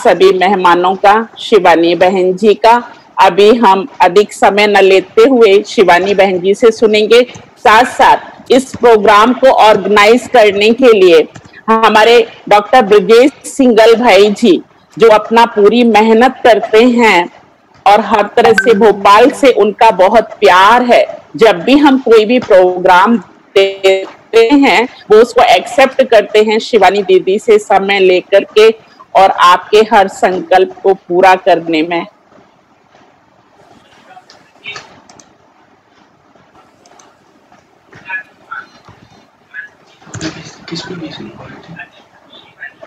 सभी मेहमानों का, शिवानी बहन जी का। अभी हम अधिक समय न लेते हुए शिवानी बहन जी से सुनेंगे। साथ साथ इस प्रोग्राम को ऑर्गेनाइज करने के लिए हमारे डॉक्टर ब्रजेश सिंगल भाई जी, जो अपना पूरी मेहनत करते हैं और हर तरह से भोपाल से उनका बहुत प्यार है। जब भी हम कोई भी प्रोग्राम देते हैं वो उसको एक्सेप्ट करते हैं शिवानी दीदी से समय लेकर के और आपके हर संकल्प को पूरा करने में।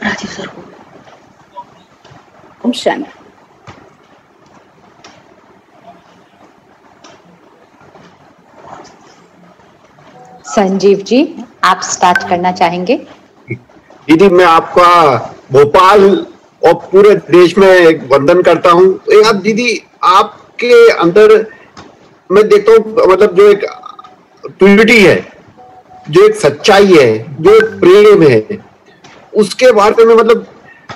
राजीव सर को संजीव जी, आप स्टार्ट करना चाहेंगे? दीदी, मैं आपका भोपाल और पूरे देश में वंदन करता हूँ। यार दीदी, आपके अंदर मैं देखता हूँ, मतलब जो एक प्योरिटी है, जो एक सच्चाई है, जो एक प्रेम है, उसके बारे में मतलब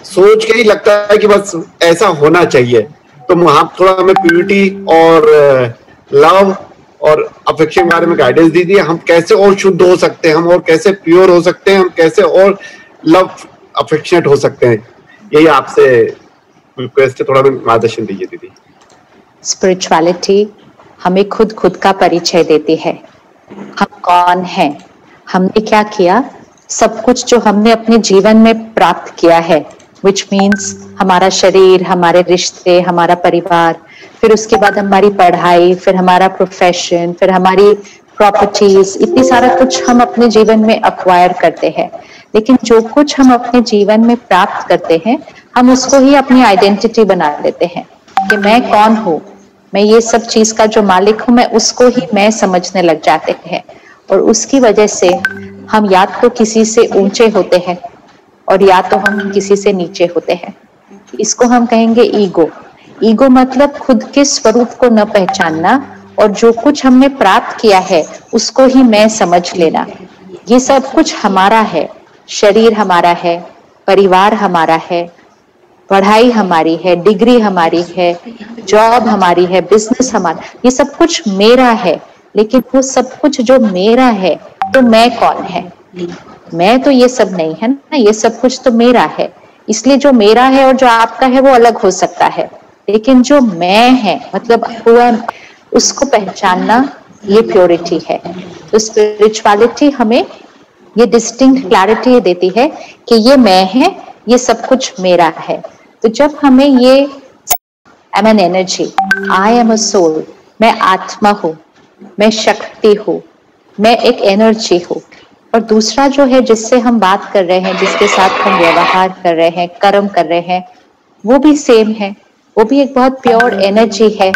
सोच के ही लगता है कि बस ऐसा होना चाहिए। तो आप थोड़ा हमें प्योरिटी और लव और अफेक्शन के बारे में गाइडेंस दीजिए। हम कैसे और शुद्ध हो सकते हैं, हम और कैसे प्योर हो सकते हैं, हम कैसे और लव अफेक्शनेट हो सकते हैं, यही आपसे रिक्वेस्ट है। थोड़ा मार्गदर्शन दीजिए दीदी। स्पिरिचुअलिटी हमें खुद का परिचय देती है। हम कौन हैं, हमने क्या किया, सब कुछ जो हमने अपने जीवन में प्राप्त किया है, विच मीन्स हमारा शरीर, हमारे रिश्ते, हमारा परिवार, फिर उसके बाद हमारी पढ़ाई, फिर हमारा प्रोफेशन, फिर हमारी प्रॉपर्टीज, इतनी सारा कुछ हम अपने जीवन में अक्वायर करते हैं। लेकिन जो कुछ हम अपने जीवन में प्राप्त करते हैं, हम उसको ही अपनी आइडेंटिटी बना लेते हैं कि मैं कौन हूँ, मैं ये सब चीज का जो मालिक हूँ, मैं उसको ही मैं समझने लग जाते हैं। और उसकी वजह से हम या तो किसी से ऊंचे होते हैं और या तो हम किसी से नीचे होते हैं। इसको हम कहेंगे ईगो। ईगो मतलब खुद के स्वरूप को न पहचानना और जो कुछ हमने प्राप्त किया है उसको ही मैं समझ लेना। ये सब कुछ हमारा है, शरीर हमारा है, परिवार हमारा है, पढ़ाई हमारी है, डिग्री हमारी है, जॉब हमारी है, बिजनेस हमारा, ये सब कुछ मेरा है। लेकिन वो सब कुछ जो मेरा है, तो मैं कौन है? मैं तो ये सब नहीं है ना, ये सब कुछ तो मेरा है। इसलिए जो मेरा है और जो आपका है वो अलग हो सकता है, लेकिन जो मैं है मतलब हुआ, उसको पहचानना, ये प्योरिटी है। तो स्पिरिचुअलिटी हमें ये डिस्टिंक्ट क्लैरिटी देती है कि ये मैं है, ये सब कुछ मेरा है। तो जब हमें ये I am an energy, I am a soul, मैं आत्मा हूँ, मैं शक्ति हूँ, मैं एक एनर्जी हूँ। और दूसरा जो है जिससे हम बात कर रहे हैं, जिसके साथ हम व्यवहार कर रहे हैं, कर्म कर रहे हैं, वो भी सेम है, वो भी एक बहुत प्योर एनर्जी है।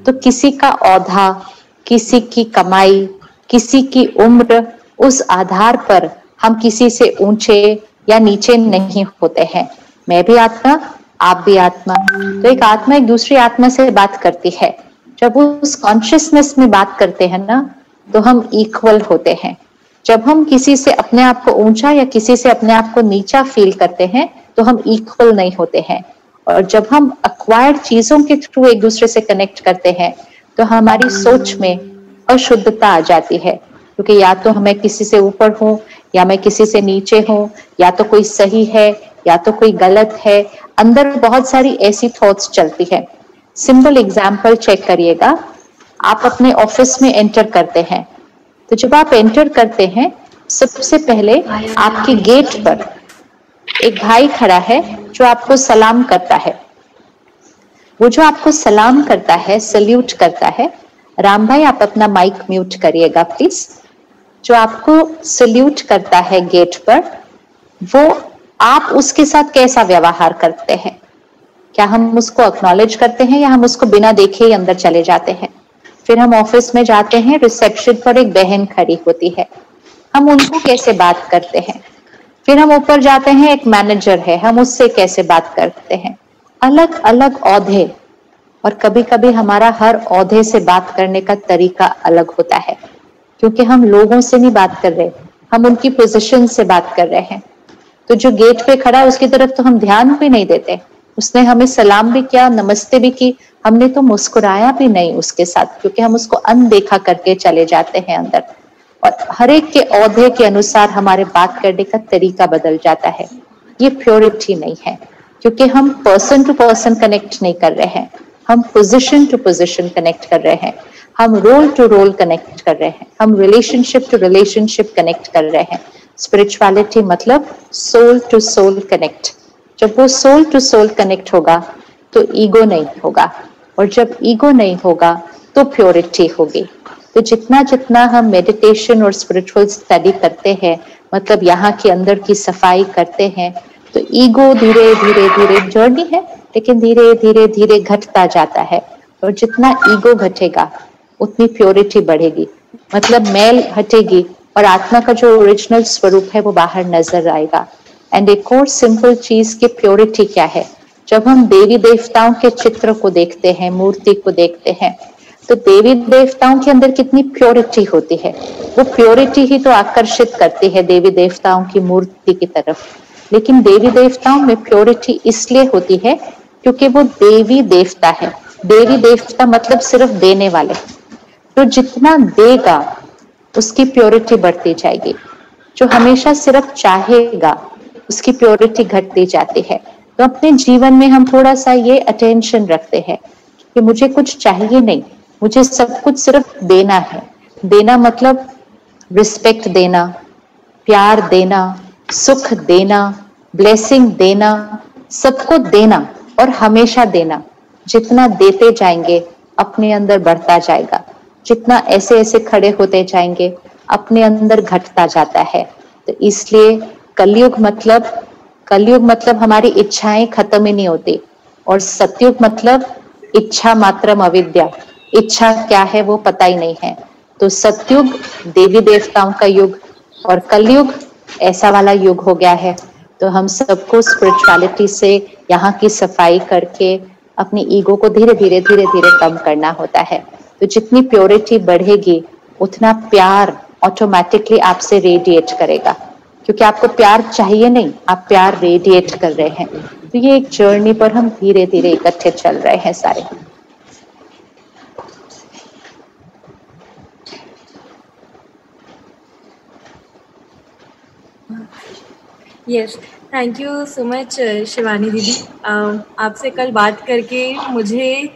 तो किसी का औधा, किसी की कमाई, किसी की उम्र, उस आधार पर हम किसी से ऊंचे या नीचे नहीं होते हैं। मैं भी आत्मा, आप भी आत्मा। तो एक आत्मा एक दूसरी आत्मा से बात करती है। जब उस कॉन्शियसनेस में बात करते हैं ना, तो हम इक्वल होते हैं। जब हम किसी से अपने आप को ऊंचा या किसी से अपने आप को नीचा फील करते हैं, तो हम इक्वल नहीं होते हैं। और जब हम अक्वायर्ड चीजों के थ्रू एक दूसरे से कनेक्ट करते हैं, तो हमारी सोच में अशुद्धता आ जाती है, क्योंकि या तो मैं किसी से ऊपर हूँ या मैं किसी से नीचे हूँ, या तो कोई सही है या तो कोई गलत है। अंदर बहुत सारी ऐसी थॉट्स चलती है। सिंपल एग्जाम्पल चेक करिएगा। आप अपने ऑफिस में एंटर करते हैं, तो जब आप एंटर करते हैं, सबसे पहले आपके गेट पर एक भाई खड़ा है जो आपको सलाम करता है। वो जो आपको सलाम करता है, सल्यूट करता है, राम भाई आप अपना माइक म्यूट करिएगा प्लीज। जो आपको सल्यूट करता है गेट पर, वो आप उसके साथ कैसा व्यवहार करते हैं? क्या हम उसको एक्नॉलेज करते हैं या हम उसको बिना देखे ही अंदर चले जाते हैं? फिर हम ऑफिस में जाते हैं, रिसेप्शन पर एक बहन खड़ी होती है, हम उनको कैसे बात करते हैं? फिर हम ऊपर जाते हैं, एक मैनेजर है, हम उससे कैसे बात करते हैं? अलग अलग औहदे, और कभी कभी हमारा हर औहदे से बात करने का तरीका अलग होता है, क्योंकि हम लोगों से नहीं बात कर रहे, हम उनकी पोजीशन से बात कर रहे हैं। तो जो गेट पे खड़ा है उसकी तरफ तो हम ध्यान भी नहीं देते, उसने हमें सलाम भी किया, नमस्ते भी की, हमने तो मुस्कुराया भी नहीं उसके साथ, क्योंकि हम उसको अनदेखा करके चले जाते हैं अंदर। और हर एक के औहदे के अनुसार हमारे बात करने का तरीका बदल जाता है। ये प्योरिटी नहीं है, क्योंकि हम पर्सन टू पर्सन कनेक्ट नहीं कर रहे हैं, हम पोजीशन टू पोजीशन कनेक्ट कर रहे हैं, हम रोल टू रोल कनेक्ट कर रहे हैं, हम रिलेशनशिप टू रिलेशनशिप कनेक्ट कर रहे हैं। स्पिरिचुअलिटी मतलब सोल टू सोल कनेक्ट। जब वो सोल टू सोल कनेक्ट होगा तो ईगो नहीं होगा, और जब ईगो नहीं होगा तो प्योरिटी होगी। तो जितना जितना हम मेडिटेशन और स्पिरिचुअल स्टडी करते हैं, मतलब यहाँ के अंदर की सफाई करते हैं, तो ईगो धीरे धीरे धीरे जर्नी है, लेकिन धीरे धीरे धीरे घटता जाता है। और जितना ईगो घटेगा उतनी प्योरिटी बढ़ेगी, मतलब मैल हटेगी और आत्मा का जो ओरिजिनल स्वरूप है वो बाहर नजर आएगा। एंड एक और सिंपल चीज की प्योरिटी क्या है, जब हम देवी देवताओं के चित्र को देखते हैं, मूर्ति को देखते हैं, तो देवी देवताओं के अंदर कितनी प्योरिटी होती है। वो प्योरिटी ही तो आकर्षित करती है देवी देवताओं की मूर्ति की तरफ। लेकिन देवी देवताओं में प्योरिटी इसलिए होती है क्योंकि वो देवी देवता है। देवी देवता मतलब सिर्फ देने वाले, तो जितना देगा उसकी प्योरिटी बढ़ती जाएगी। जो हमेशा सिर्फ चाहेगा उसकी प्योरिटी घटती जाती है। तो अपने जीवन में हम थोड़ा सा ये अटेंशन रखते हैं कि मुझे कुछ चाहिए नहीं, मुझे सब कुछ सिर्फ देना है। देना मतलब रिस्पेक्ट देना, प्यार देना, सुख देना, ब्लेसिंग देना, सबको देना और हमेशा देना। जितना देते जाएंगे अपने अंदर बढ़ता जाएगा, जितना ऐसे ऐसे खड़े होते जाएंगे अपने अंदर घटता जाता है। तो इसलिए कलयुग मतलब हमारी इच्छाएं खत्म ही नहीं होती, और सतयुग मतलब इच्छा मात्रम अविद्या। इच्छा क्या है वो पता ही नहीं है। तो सतयुग देवी देवताओं का युग और कलयुग ऐसा वाला युग हो गया है। तो हम सबको स्पिरिचुअलिटी से यहाँ की सफाई करके अपनी ईगो को धीरे धीरे धीरे धीरे कम करना होता है। तो जितनी प्योरिटी बढ़ेगी उतना प्यार ऑटोमेटिकली आपसे रेडिएट करेगा, क्योंकि आपको प्यार चाहिए नहीं, आप प्यार रेडिएट कर रहे हैं। तो ये एक जर्नी पर हम धीरे धीरे इकट्ठे चल रहे हैं सारे। Yes, thank you so much Shivani दीदी। आपसे कल बात करके मुझे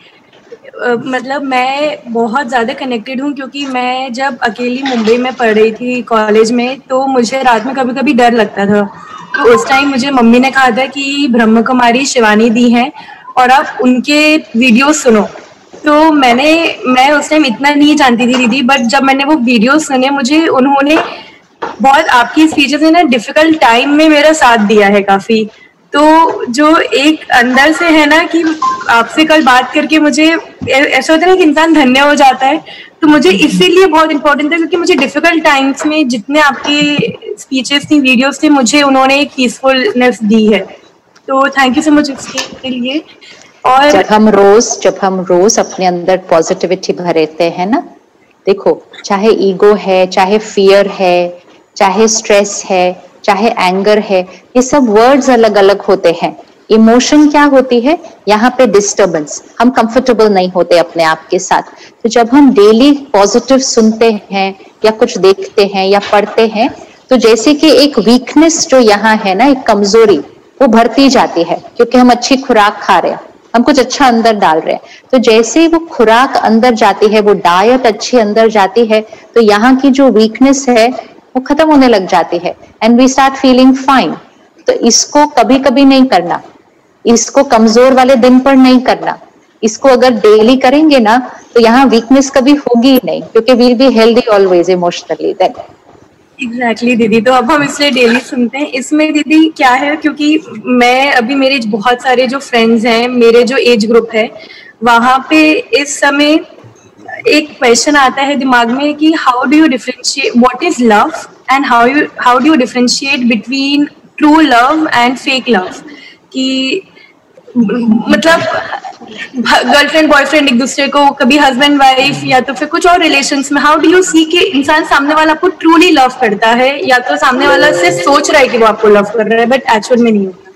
मतलब मैं बहुत ज़्यादा कनेक्टेड हूँ, क्योंकि मैं जब अकेली मुंबई में पढ़ रही थी कॉलेज में, तो मुझे रात में कभी कभी डर लगता था। तो उस टाइम मुझे मम्मी ने कहा था कि ब्रह्म कुमारी शिवानी दी हैं और आप उनके वीडियो सुनो। तो मैं उस टाइम इतना नहीं जानती थी दीदी, बट जब मैंने वो वीडियो सुने, मुझे उन्होंने बहुत आपकी स्पीचेस ने ना डिफिकल्ट टाइम में मेरा साथ दिया है काफी। तो जो एक अंदर से है ना कि आपसे कल बात करके मुझे ऐसा होता है ना कि इंसान धन्य हो जाता है। तो मुझे इसीलिए बहुत इंपॉर्टेंट था, क्योंकि मुझे डिफिकल्ट टाइम्स में जितने आपकी स्पीचेस थी, वीडियोस थे, मुझे उन्होंने एक पीसफुलनेस दी है। तो थैंक यू सो मच उसके लिए। और जब हम रोज अपने अंदर पॉजिटिविटी भरते हैं ना, देखो चाहे ईगो है, चाहे फियर है, चाहे स्ट्रेस है, चाहे एंगर है, ये सब वर्ड्स अलग अलग होते हैं। इमोशन क्या होती है, यहाँ पे डिस्टर्बेंस, हम कंफर्टेबल नहीं होते अपने आप के साथ। तो जब हम डेली पॉजिटिव सुनते हैं या कुछ देखते हैं या पढ़ते हैं, तो जैसे कि एक वीकनेस जो यहाँ है ना, एक कमजोरी, वो भरती जाती है, क्योंकि हम अच्छी खुराक खा रहे हैं, हम कुछ अच्छा अंदर डाल रहे हैं। तो जैसे ही वो खुराक अंदर जाती है, वो डाइट अच्छी अंदर जाती है, तो यहाँ की जो वीकनेस है वो खत्म होने लग जाती है, and we start feeling fine. तो इसको कभी कभी नहीं करना, इसको कमजोर वाले दिन पर नहीं करना, इसको अगर डेली करेंगे ना तो यहाँ वीकनेस कभी होगी ही नहीं, क्योंकि we'll be healthy always emotionally then. Exactly दीदी, तो अब हम इसलिए डेली सुनते हैं। इसमें दीदी क्या है, क्योंकि मैं अभी मेरे बहुत सारे जो फ्रेंड्स हैं, मेरे जो एज ग्रुप है, वहां पे इस समय एक क्वेश्चन आता है दिमाग में कि how do you differentiate what is love, and how do you differentiate between true love and fake love. कि मतलब गर्लफ्रेंड बॉयफ्रेंड एक दूसरे को, कभी हस्बैंड वाइफ, या तो फिर कुछ और रिलेशंस में, हाउ डू यू सी कि इंसान सामने वाला आपको ट्रूली लव करता है, या तो सामने वाला से सोच रहा है कि वो आपको लव कर रहा है बट एक्चुअल में नहीं होता।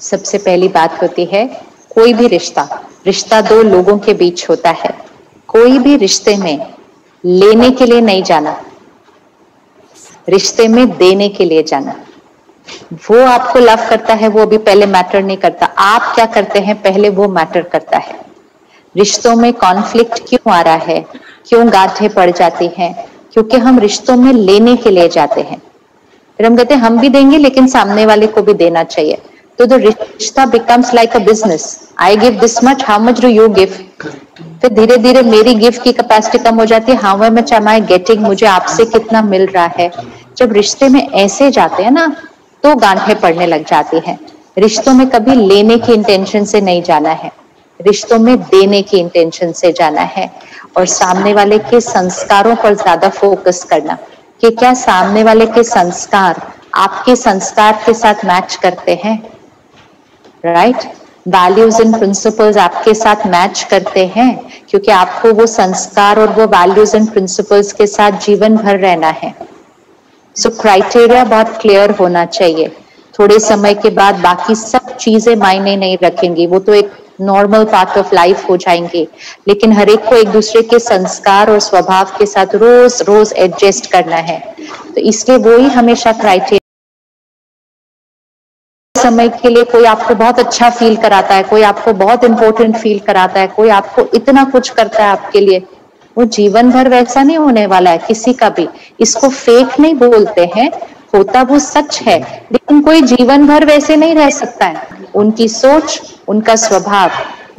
सबसे पहली बात होती है, कोई भी रिश्ता दो लोगों के बीच होता है। कोई भी रिश्ते में लेने के लिए नहीं जाना, रिश्ते में देने के लिए जाना। वो आपको लव करता है, वो अभी पहले मैटर नहीं करता। आप क्या करते हैं पहले, वो मैटर करता है। रिश्तों में कॉन्फ्लिक्ट क्यों आ रहा है, क्यों गांठें पड़ जाती हैं? क्योंकि हम रिश्तों में लेने के लिए जाते हैं। फिर हम कहते हैं हम भी देंगे लेकिन सामने वाले को भी देना चाहिए। तो द रिश्ता becomes like a business. I give this much, how much do you give? फिर धीरे धीरे मेरी गिफ्ट की कैपेसिटी कम हो जाती है। How much am I getting? मुझे आपसे कितना मिल रहा है? जब रिश्ते में ऐसे जाते हैं ना, तो गांठें पड़ने लग जाती हैं। रिश्तों में कभी लेने की इंटेंशन से नहीं जाना है, रिश्तों में देने की इंटेंशन से जाना है। और सामने वाले के संस्कारों पर ज्यादा फोकस करना कि क्या सामने वाले के संस्कार आपके संस्कार के साथ मैच करते हैं, राइट? वैल्यूज एंड प्रिंसिपल्स आपके साथ मैच करते हैं, क्योंकि आपको वो संस्कार और वो वैल्यूज एंड प्रिंसिपल्स के साथ जीवन भर रहना है। सो क्राइटेरिया बहुत क्लियर होना चाहिए। थोड़े समय के बाद बाकी सब चीजें मायने नहीं रखेंगी, वो तो एक नॉर्मल पार्ट ऑफ लाइफ हो जाएंगे। लेकिन हर एक को एक दूसरे के संस्कार और स्वभाव के साथ रोज रोज एडजस्ट करना है। तो इसलिए वो ही हमेशा क्राइटेरिया। समय के लिए कोई आपको बहुत अच्छा फील कराता है, कोई आपको बहुत इंपॉर्टेंट फील कराता है, कोई आपको इतना कुछ करता है आपके लिए, वो जीवन भर वैसा नहीं होने वाला है किसी का भी। इसको फेक नहीं बोलते हैं, होता वो सच है, लेकिन कोई जीवन भर वैसे नहीं रह सकता है। उनकी सोच, उनका स्वभाव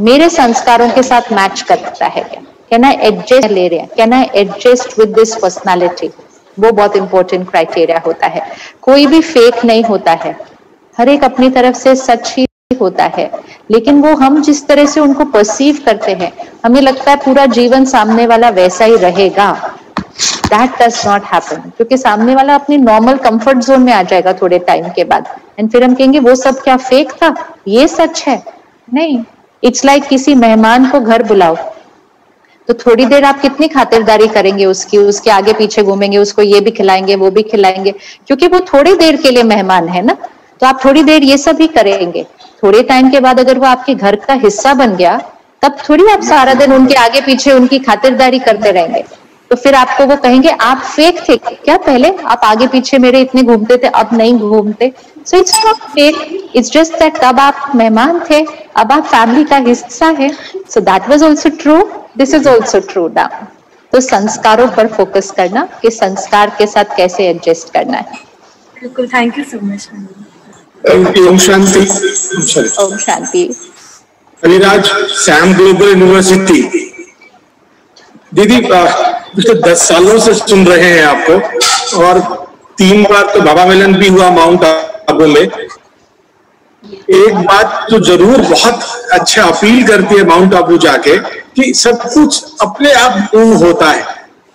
मेरे संस्कारों के साथ मैच करता है क्या? कैन आई एडजस्ट ले रहे हैं? Can I adjust with this personality? वो बहुत इंपॉर्टेंट क्राइटेरिया होता है। कोई भी फेक नहीं होता है, हर एक अपनी तरफ से सच ही होता है, लेकिन वो हम जिस तरह से उनको परसीव करते हैं, हमें लगता है पूरा जीवन सामने वाला वैसा ही रहेगा। That does not happen, क्योंकि सामने वाला अपनी नॉर्मल कंफर्ट जोन में आ जाएगा थोड़े टाइम के बाद, एंड फिर हम कहेंगे वो सब क्या फेक था, ये सच है? नहीं। इट्स लाइक किसी मेहमान को घर बुलाओ, तो थोड़ी देर आप कितनी खातिरदारी करेंगे उसकी, उसके आगे पीछे घूमेंगे, उसको ये भी खिलाएंगे वो भी खिलाएंगे, क्योंकि वो थोड़ी देर के लिए मेहमान है ना। तो आप थोड़ी देर ये सब ही करेंगे। थोड़े टाइम के बाद अगर वो आपके घर का हिस्सा बन गया, तब थोड़ी आप सारा दिन उनके आगे पीछे उनकी खातिरदारी करते रहेंगे। तो फिर आपको वो कहेंगे आप फेक थे क्या? पहले आप आगे पीछे मेरे इतने घूमते थे, अब नहीं घूमते। So it's not fake, it's just that तब आप मेहमान थे, अब आप फैमिली का हिस्सा है। So that was also true, this is also true now. तो संस्कारों पर फोकस करना कि संस्कार के साथ कैसे एडजस्ट करना है। बिल्कुल, थैंक यू सो मच। ओम शांति। ओम शांति। Aliraj, Sam Global University. दीदी पिछले 10 सालों से सुन रहे हैं आपको, और 3 बार तो बाबा मिलन भी हुआ माउंट आबू में। एक बात तो जरूर बहुत अच्छा अपील करती है माउंट आबू जाके, कि सब कुछ अपने आप होता है।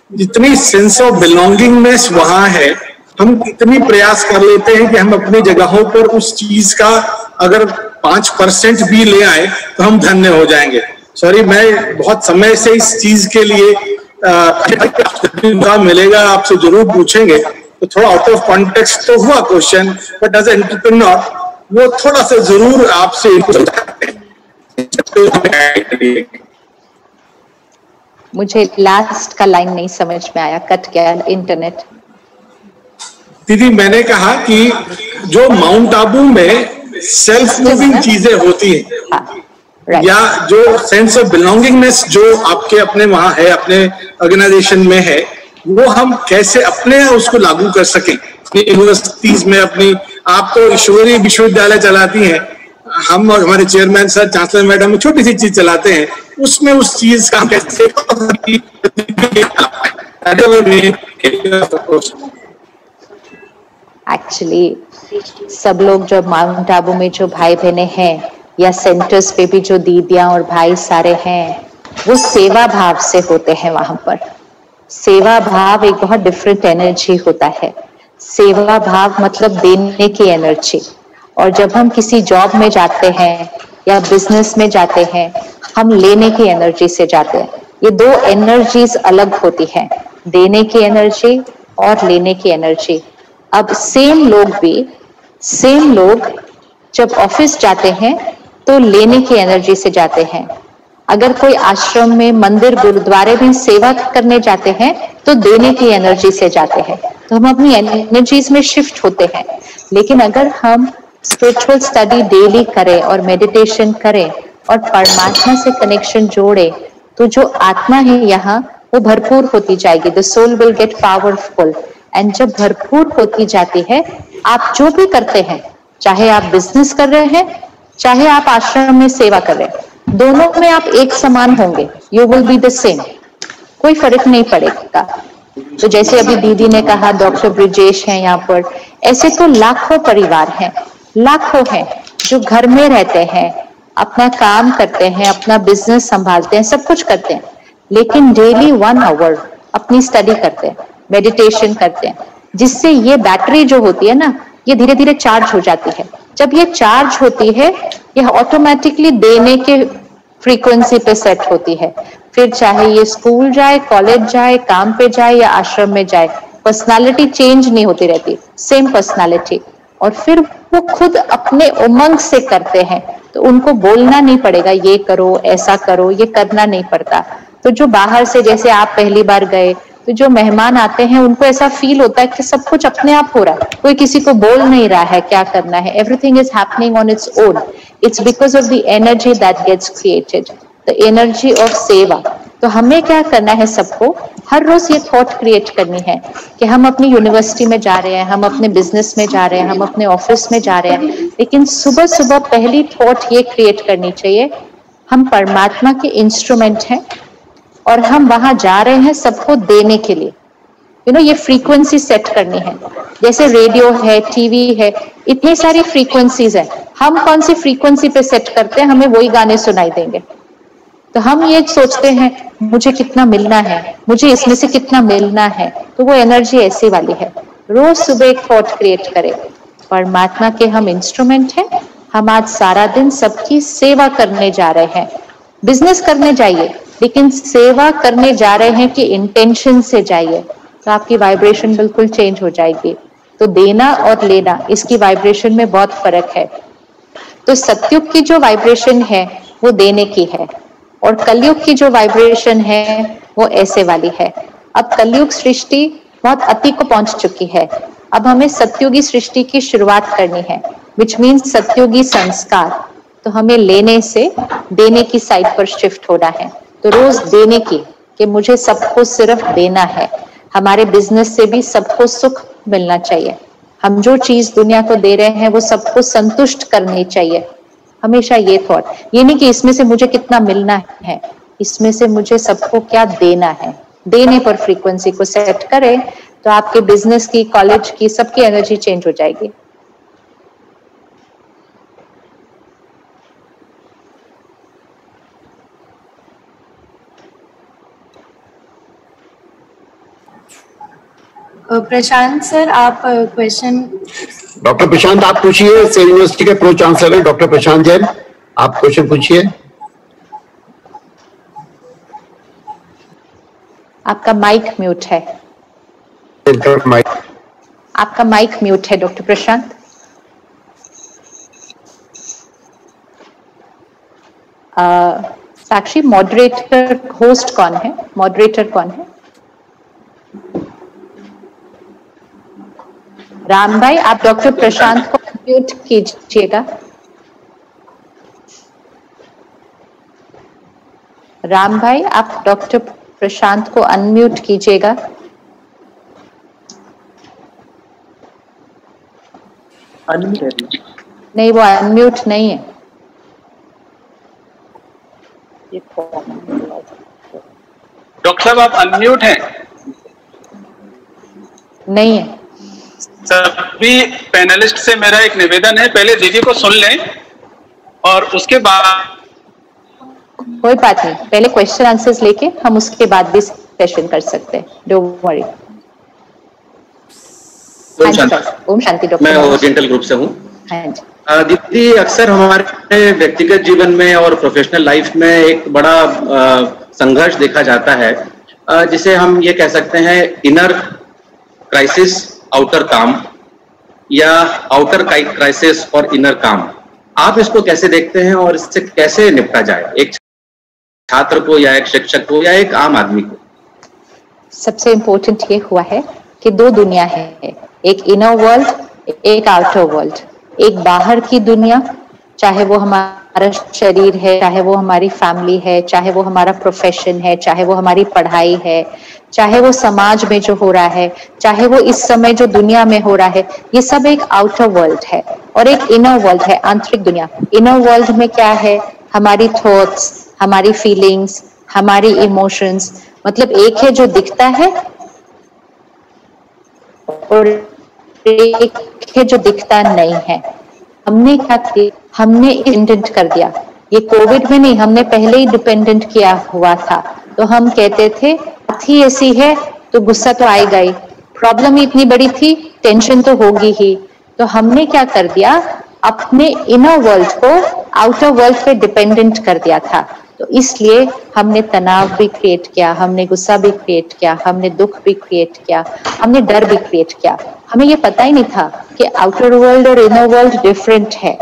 जितनी सेंस ऑफ बिलोंगिंगनेस वहां है, हम इतनी प्रयास कर लेते हैं कि हम अपनी जगहों पर उस चीज का अगर 5% भी ले आए तो हम धन्य हो जाएंगे। सॉरी, मैं बहुत समय से इस चीज के लिए मिलेगा आपसे जरूर पूछेंगे। तो थोड़ा आउट ऑफ कॉन्टेक्स्ट तो हुआ क्वेश्चन, बट एज एंटरप्रेन्योर वो थोड़ा सा जरूर आपसे मुझे लास्ट का लाइन नहीं समझ में आया, कट गया इंटरनेट। दीदी मैंने कहा कि जो माउंट आबू में सेल्फ मूविंग चीजें होती हैं, right. या जो सेंस ऑफ बिलोंगिंगनेस जो आपके अपने वहां है, अपने ऑर्गेनाइजेशन में है, वो हम कैसे अपने उसको लागू कर सकें अपनी यूनिवर्सिटीज में। अपनी आप तो ईश्वरीय विश्वविद्यालय चलाती हैं, हम और हमारे चेयरमैन सर, चांसलर मैडम छोटी सी चीज चलाते हैं, उसमें उस चीज का कैसे एक्चुअली सब लोग जो माउंट आबू में जो भाई बहने हैं, या सेंटर्स पे भी जो दीदियां और भाई सारे हैं, वो सेवा भाव से होते हैं वहां पर। सेवा भाव एक बहुत डिफरेंट एनर्जी होता है। सेवा भाव मतलब देने की एनर्जी। और जब हम किसी जॉब में जाते हैं या बिजनेस में जाते हैं, हम लेने की एनर्जी से जाते हैं। ये 2 एनर्जीज अलग होती हैं, देने की एनर्जी और लेने की एनर्जी। अब सेम लोग जब ऑफिस जाते हैं तो लेने की एनर्जी से जाते हैं। अगर कोई आश्रम में, मंदिर, गुरुद्वारे में सेवा करने जाते हैं तो देने की एनर्जी से जाते हैं। तो हम अपनी एनर्जीज में शिफ्ट होते हैं। लेकिन अगर हम स्पिरिचुअल स्टडी डेली करें और मेडिटेशन करें और परमात्मा से कनेक्शन जोड़े, तो जो आत्मा है यहाँ वो भरपूर होती जाएगी। The soul will get powerful. And जब भरपूर होती जाती है, आप जो भी करते हैं, चाहे आप बिजनेस कर रहे हैं, चाहे आप आश्रम में सेवा कर रहे हैं, दोनों में आप एक समान होंगे। You will be the same, कोई फर्क नहीं पड़ेगा। तो जैसे अभी दीदी ने कहा डॉक्टर ब्रिजेश हैं यहाँ पर, ऐसे तो लाखों परिवार हैं, लाखों हैं जो घर में रहते हैं, अपना काम करते हैं, अपना बिजनेस संभालते हैं, सब कुछ करते हैं, लेकिन डेली 1 आवर अपनी स्टडी करते हैं, मेडिटेशन करते हैं, जिससे ये बैटरी जो होती है ना, ये धीरे धीरे चार्ज हो जाती है। जब ये चार्ज होती है, यह ऑटोमेटिकली देने के फ्रीक्वेंसी पे सेट होती है। फिर चाहे ये स्कूल जाए, कॉलेज जाए, काम पे जाए या आश्रम में जाए, पर्सनालिटी चेंज नहीं होती रहती, सेम पर्सनालिटी। और फिर वो खुद अपने उमंग से करते हैं, तो उनको बोलना नहीं पड़ेगा ये करो, ऐसा करो, ये करना नहीं पड़ता। तो जो बाहर से, जैसे आप पहली बार गए, तो जो मेहमान आते हैं उनको ऐसा फील होता है कि सब कुछ अपने आप हो रहा है, कोई किसी को बोल नहीं रहा है क्या करना है, everything is happening on its own. It's because of the energy that gets created, the energy of सेवा। तो हमें क्या करना है, सबको हर रोज ये थॉट क्रिएट करनी है कि हम अपनी यूनिवर्सिटी में जा रहे हैं, हम अपने बिजनेस में जा रहे हैं, हम अपने ऑफिस में जा रहे हैं, लेकिन सुबह सुबह पहली थॉट ये क्रिएट करनी चाहिए, हम परमात्मा के इंस्ट्रूमेंट हैं और हम वहां जा रहे हैं सबको देने के लिए। ये फ्रीक्वेंसी सेट करनी है। जैसे रेडियो है, टीवी है, इतनी सारी फ्रीक्वेंसीज है, हम कौन सी फ्रीक्वेंसी पे सेट करते हैं, हमें वही गाने सुनाई देंगे। तो हम ये सोचते हैं मुझे कितना मिलना है, मुझे इसमें से कितना मिलना है, तो वो एनर्जी ऐसी वाली है। रोज सुबह एक थॉट क्रिएट करें, परमात्मा के हम इंस्ट्रूमेंट हैं, हम आज सारा दिन सबकी सेवा करने जा रहे हैं। बिजनेस करने जाइए, लेकिन सेवा करने जा रहे हैं कि इंटेंशन से जाइए, तो आपकी वाइब्रेशन बिल्कुल चेंज हो जाएगी। तो देना और लेना, इसकी वाइब्रेशन में बहुत फर्क है। तो सतयुग की जो वाइब्रेशन है वो देने की है, और कलयुग की जो वाइब्रेशन है वो ऐसे वाली है। अब कलयुग सृष्टि बहुत अति को पहुंच चुकी है, अब हमें सतयुगी सृष्टि की शुरुआत करनी है, विच मीन्स सतयुगी संस्कार। तो हमें लेने से देने की साइड पर शिफ्ट होना है। तो रोज देने की, कि मुझे सबको सिर्फ देना है। हमारे बिजनेस से भी सबको सुख मिलना चाहिए। हम जो चीज दुनिया को दे रहे हैं वो सबको संतुष्ट करनी चाहिए। हमेशा ये थॉट, ये नहीं कि इसमें से मुझे कितना मिलना है, इसमें से मुझे सबको क्या देना है। देने पर फ्रीक्वेंसी को सेट करें तो आपके बिजनेस की, कॉलेज की, सबकी एनर्जी चेंज हो जाएगी। प्रशांत सर, आप क्वेश्चन। डॉक्टर प्रशांत आप पूछिए, सेल यूनिवर्सिटी के प्रो चांसलर है डॉक्टर प्रशांत जैन, आप क्वेश्चन पूछिए। आपका माइक म्यूट है। आपका माइक म्यूट है डॉक्टर प्रशांत। साक्षी, मॉडरेटर, होस्ट कौन है? मॉडरेटर कौन है? राम भाई, आप डॉक्टर प्रशांत को म्यूट कीजिएगा। राम भाई, आप डॉक्टर प्रशांत को अनम्यूट कीजिएगा। नहीं, वो अनम्यूट नहीं है। डॉक्टर साहब, आप अनम्यूट हैं? नहीं है। सभी पैनलिस्ट से मेरा एक निवेदन है, पहले दीदी को सुन लें और उसके बाद। कोई बात नहीं, पहले क्वेश्चन आंसर्स लेके हम उसके बाद भी सेशन कर सकते हैं। Don't worry. ओम शांति डॉक्टर। मैं ओरिएंटल ग्रुप से हूँ। हाँ जी। दीदी, अक्सर हमारे व्यक्तिगत जीवन में और प्रोफेशनल लाइफ में एक बड़ा संघर्ष देखा जाता है, जिसे हम ये कह सकते हैं इनर क्राइसिस, आउटर काम, या आउटर क्राइसिस और इनर काम। आप इसको कैसे देखते हैं और इससे कैसे निपटा जाए, एक छात्र को या एक शिक्षक को या एक आम आदमी को? सबसे इम्पोर्टेंट ये हुआ है कि दो दुनिया है, एक इनर वर्ल्ड, एक आउटर वर्ल्ड। एक बाहर की दुनिया, चाहे वो हमारा शरीर है, चाहे वो हमारी फैमिली है, चाहे वो हमारा प्रोफेशन है, चाहे वो हमारी पढ़ाई है, चाहे वो समाज में जो हो रहा है, चाहे वो इस समय जो दुनिया में हो रहा है, ये सब एक आउटर वर्ल्ड है। और एक इनर वर्ल्ड है, आंतरिक दुनिया। इनर वर्ल्ड में क्या है? हमारी थॉट्स, हमारी फीलिंग्स, हमारी इमोशंस। मतलब एक है जो दिखता है और एक है जो दिखता नहीं है। हमने क्या किया? हमने डिपेंडेंट कर दिया। ये कोविड में नहीं, हमने पहले ही डिपेंडेंट किया हुआ था। तो हम कहते थे बात ही ऐसी है तो गुस्सा तो आएगा ही, प्रॉब्लम ही इतनी बड़ी थी, टेंशन तो होगी ही। तो हमने क्या कर दिया? अपने इनर वर्ल्ड को आउटर वर्ल्ड पे डिपेंडेंट कर दिया था। तो इसलिए हमने तनाव भी क्रिएट किया, हमने गुस्सा भी क्रिएट किया, हमने दुख भी क्रिएट किया, हमने डर भी क्रिएट किया। हमें ये पता ही नहीं था कि आउटर वर्ल्ड और इनर वर्ल्ड डिफरेंट है।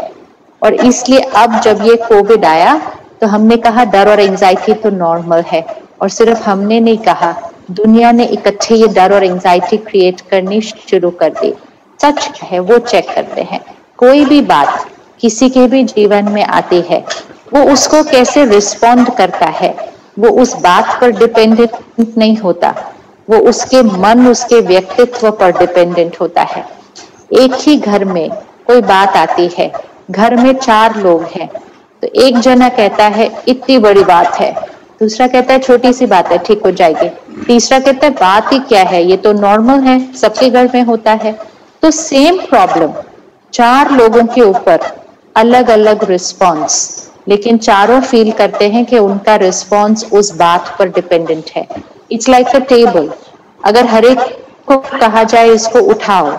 और इसलिए अब जब ये कोविड आया तो हमने कहा डर और एंजाइटी तो नॉर्मल है। और सिर्फ हमने नहीं कहा, दुनिया ने इकट्ठे ये डर और एंजाइटी क्रिएट करनी शुरू कर दी। सच है वो चेक करते हैं। कोई भी बात किसी के भी जीवन में आती है, वो उसको कैसे रिस्पॉन्ड करता है, वो उस बात पर डिपेंडेंट नहीं होता, वो उसके मन, उसके व्यक्तित्व पर डिपेंडेंट होता है। एक ही घर में कोई बात आती है, घर में 4 लोग हैं, तो एक जना कहता है इतनी बड़ी बात है, दूसरा कहता है छोटी सी बात है, ठीक हो जाएगी, तीसरा कहता है बात ही क्या है, ये तो नॉर्मल है, सबके घर में होता है। तो सेम प्रॉब्लम 4 लोगों के ऊपर अलग अलग रिस्पॉन्स, लेकिन चारों फील करते हैं कि उनका रिस्पॉन्स उस बात पर डिपेंडेंट है। It's like a table. अगर हर एक को कहा जाए इसको उठाओ,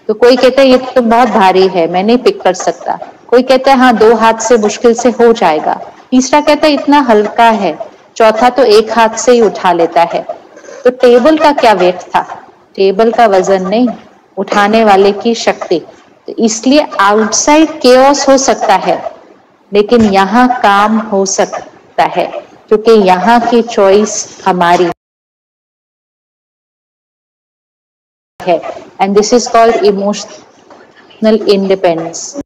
तो कोई कहता है ये तो बहुत भारी है, मैं नहीं पिक कर सकता। कोई कहता है हाँ 2 हाथ से मुश्किल से हो जाएगा, तीसरा कहता है इतना हल्का है, चौथा तो 1 हाथ से ही उठा लेता है। तो टेबल का क्या वेट था? टेबल का वजन नहीं, उठाने वाले की शक्ति। तो इसलिए आउटसाइड केओस हो सकता है, लेकिन यहाँ काम हो सकता है, क्योंकि यहाँ की चॉइस हमारी है। And this is called emotional independence.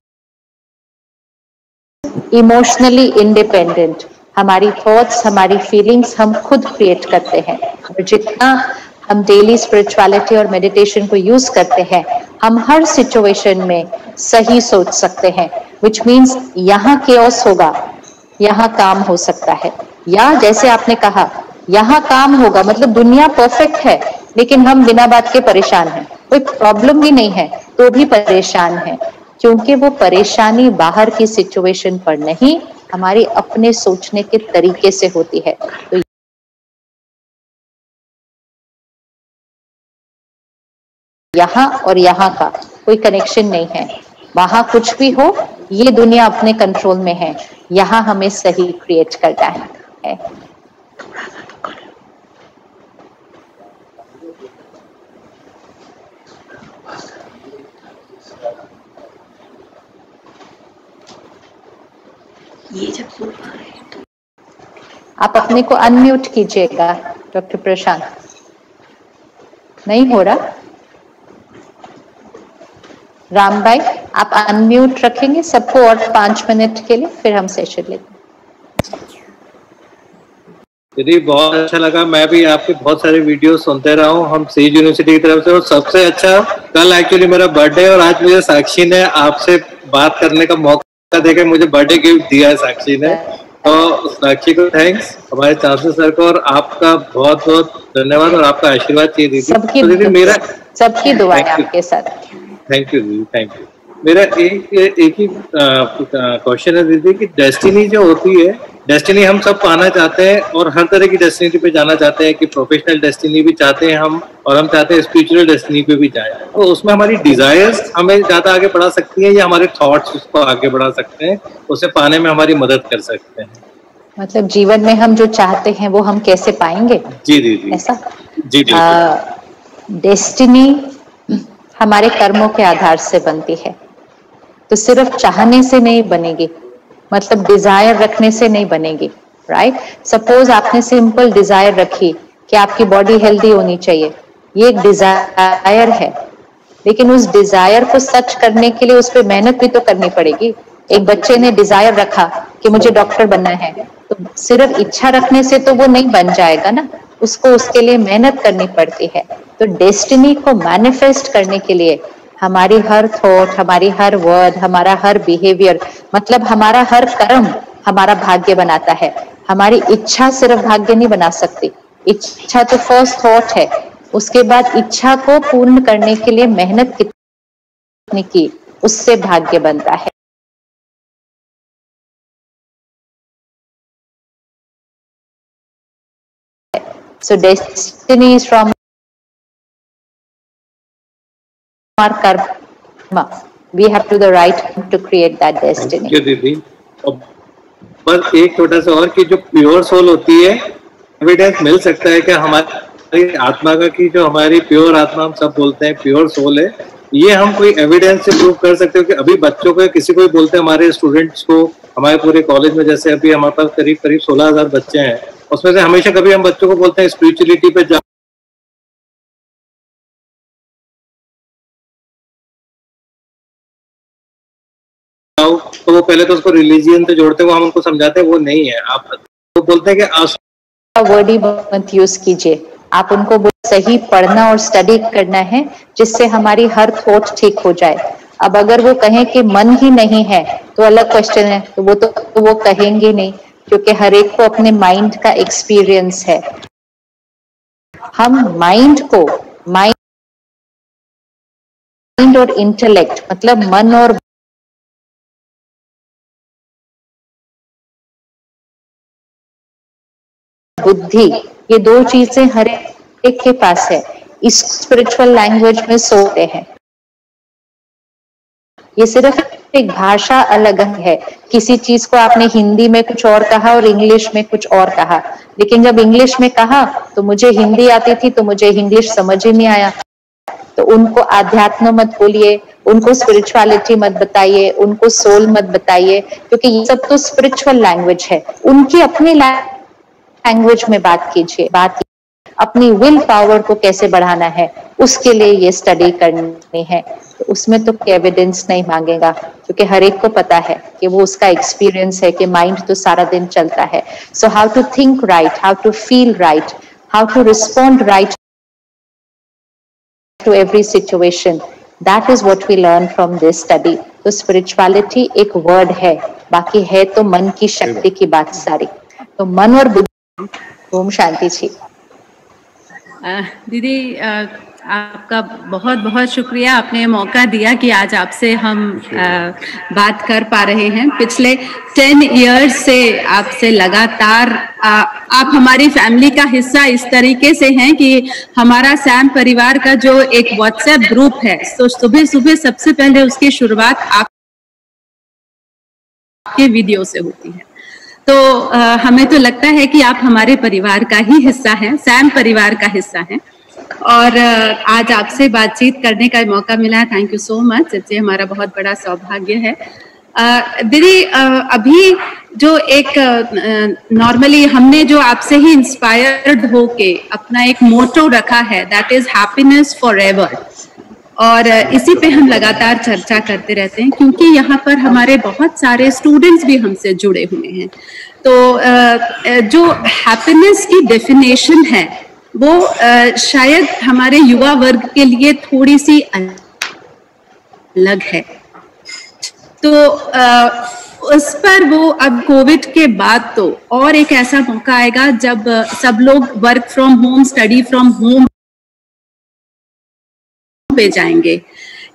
Emotionally independent, हमारी थॉट्स, हमारी फीलिंग्स हम खुद क्रिएट करते हैं। और जितना हम डेली स्पिरिचुअलिटी और मेडिटेशन को यूज करते हैं, हम हर सिचुएशन में सही सोच सकते हैं, विच मीन्स यहाँ केओस होगा, यहाँ काम हो सकता है। या जैसे आपने कहा, यहाँ काम होगा मतलब दुनिया परफेक्ट है, लेकिन हम बिना बात के परेशान हैं, कोई प्रॉब्लम भी नहीं है तो भी परेशान हैं, क्योंकि वो परेशानी बाहर की सिचुएशन पर नहीं, हमारी अपने सोचने के तरीके से होती है। तो यहाँ और यहाँ का कोई कनेक्शन नहीं है। वहां कुछ भी हो, ये दुनिया अपने कंट्रोल में है, यहाँ हमें सही क्रिएट करना है। ये जब सुन पा रहे हैं तो आप अपने को अनम्यूट कीजिएगा डॉक्टर प्रशांत। नहीं हो रहा? राम भाई आप अनम्यूट रखेंगे सबको और 5 मिनट के लिए, फिर हम सेशन लेते हैं। दीदी बहुत अच्छा लगा, मैं भी आपके बहुत सारे वीडियो सुनते रहा हूँ, हम सेज यूनिवर्सिटी की तरफ से। और सबसे अच्छा, कल एक्चुअली मेरा बर्थडे है और आज मुझे साक्षी ने आपसे बात करने का मौका देकर मुझे बर्थडे गिफ्ट दिया है साक्षी ने। तो साक्षी को थैंक्स, हमारे चांसलर सर को और आपका बहुत बहुत धन्यवाद और आपका आशीर्वाद चाहिए दीदी। सबकी तो दीदी मेरा सबकी दुआ है आपके साथ। थैंक यू दीदी, थैंक यू। मेरा एक ही क्वेश्चन है दीदी कि डेस्टिनी जो होती है, डेस्टिनी हम सब पाना चाहते हैं और हर तरह की डेस्टिनी पे जाना चाहते हैं, कि प्रोफेशनल डेस्टिनी भी चाहते हैं हम, और हम चाहते हैं स्पिरिचुअल डेस्टिनी पे भी जाए। तो उसमें हमारी डिजायर्स हमें ज्यादा आगे बढ़ा सकती हैं या हमारे थॉट्स उसको आगे बढ़ा सकते हैं, उसे पाने में हमारी मदद कर सकते हैं? मतलब जीवन में हम जो चाहते हैं वो हम कैसे पाएंगे? जी दीदी, ऐसा जी डेस्टिनी हमारे कर्मों के आधार से बनती है। तो सिर्फ चाहने से नहीं बनेगी, मतलब डिजायर रखने से नहीं बनेगी, राइट? सपोज आपने सिंपल डिजायर रखी कि आपकी बॉडी हेल्दी होनी चाहिए, ये एक डिजायर है, लेकिन उस डिजायर को सच करने के लिए उस पर मेहनत भी तो करनी पड़ेगी। एक बच्चे ने डिजायर रखा कि मुझे डॉक्टर बनना है, तो सिर्फ इच्छा रखने से तो वो नहीं बन जाएगा ना, उसको उसके लिए मेहनत करनी पड़ती है। तो डेस्टिनी को मैनिफेस्ट करने के लिए हमारी हर थॉट, हमारी हर वर्ड, हमारा हर बिहेवियर, मतलब हमारा हर कर्म हमारा भाग्य बनाता है। हमारी इच्छा सिर्फ भाग्य नहीं बना सकती, इच्छा तो फर्स्ट थॉट है, उसके बाद इच्छा को पूर्ण करने के लिए मेहनत कितनी की, उससे भाग्य बनता है। So destiny is from our karma. We have to the right to create that destiny. Thank you, दीदी। बस एक छोटा सा और कि जो प्योर सोल होती है, एविडेंस मिल सकता है कि हमारी आत्मा का, कि जो हमारी प्योर आत्मा हम सब बोलते हैं प्योर सोल है, ये हम कोई एविडेंस से प्रूव कर सकते हो? कि अभी बच्चों को, किसी को भी बोलते हैं, हमारे स्टूडेंट्स को, हमारे पूरे कॉलेज में जैसे अभी हमारे पास करीब 16,000 बच्चे हैं, उसमें से हमेशा कभी हम बच्चों को बोलते हैं स्पिरिचुअलिटी पे जाओ, तो वो पहले तो उसको रिलीजियन से जोड़ते हैं, वो हम उनको समझाते हैं वो नहीं है। आप तो बोलते हैं कि वर्ड ही मत यूज कीजिए, आप उनको सही पढ़ना और स्टडी करना है, जिससे हमारी हर थॉट ठीक हो जाए। अब अगर वो कहें कि मन ही नहीं है तो अलग क्वेश्चन है, तो वो कहेंगे नहीं, क्योंकि हर एक को अपने माइंड का एक्सपीरियंस है। हम माइंड को, माइंड और इंटेलेक्ट, मतलब मन और बुद्धि, ये दो चीजें हर एक के पास है। इस स्पिरिचुअल लैंग्वेज में सोते हैं। ये सिर्फ एक भाषा अलग है। किसी चीज को आपने हिंदी में कुछ और कहा और इंग्लिश में कुछ और कहा, लेकिन जब इंग्लिश में कहा तो मुझे हिंदी आती थी, तो मुझे इंग्लिश समझ ही नहीं आया। तो उनको आध्यात्म मत बोलिए, उनको स्पिरिचुअलिटी मत बताइए, उनको सोल मत बताइए, क्योंकि ये सब तो स्पिरिचुअल लैंग्वेज है। उनकी अपनी लैंग्वेज में बात कीजिए। अपनी विल पावर को कैसे बढ़ाना है, उसके लिए ये स्टडी करनी है। तो उसमें तो एविडेंस नहीं मांगेगा, क्योंकि हर एक को पता है कि वो उसका एक्सपीरियंस है कि माइंड तो सारा दिन चलता है। So how to think right, how to feel right, how to respond right to every situation, that is what we learn from this study. तो स्पिरिचुअलिटी एक वर्ड है, बाकी है तो मन की शक्ति की बात सारी। तो मन और बुद्धि। ओम शांति जी। दीदी आपका बहुत बहुत शुक्रिया, आपने मौका दिया कि आज आपसे हम बात कर पा रहे हैं। पिछले 10 इयर्स से आपसे लगातार आप हमारी फैमिली का हिस्सा इस तरीके से हैं कि हमारा सैम परिवार का जो एक व्हाट्सएप ग्रुप है, तो सुबह सुबह सबसे पहले उसकी शुरुआत आपके वीडियो से होती है। तो हमें तो लगता है कि आप हमारे परिवार का ही हिस्सा हैं, सैम परिवार का हिस्सा हैं, और आज आपसे बातचीत करने का मौका मिला। थैंक यू सो मच, इससे हमारा बहुत बड़ा सौभाग्य है। दीदी, अभी जो एक नॉर्मली हमने जो आपसे ही इंस्पायर्ड होके अपना एक मोटो रखा है, दैट इज हैप्पीनेस फॉरएवर, और इसी पे हम लगातार चर्चा करते रहते हैं, क्योंकि यहाँ पर हमारे बहुत सारे स्टूडेंट्स भी हमसे जुड़े हुए हैं। तो जो हैप्पीनेस की डेफिनेशन है वो शायद हमारे युवा वर्ग के लिए थोड़ी सी अलग है। तो उस पर वो अब कोविड के बाद तो और एक ऐसा मौका आएगा जब सब लोग work from home, study from home पे जाएंगे।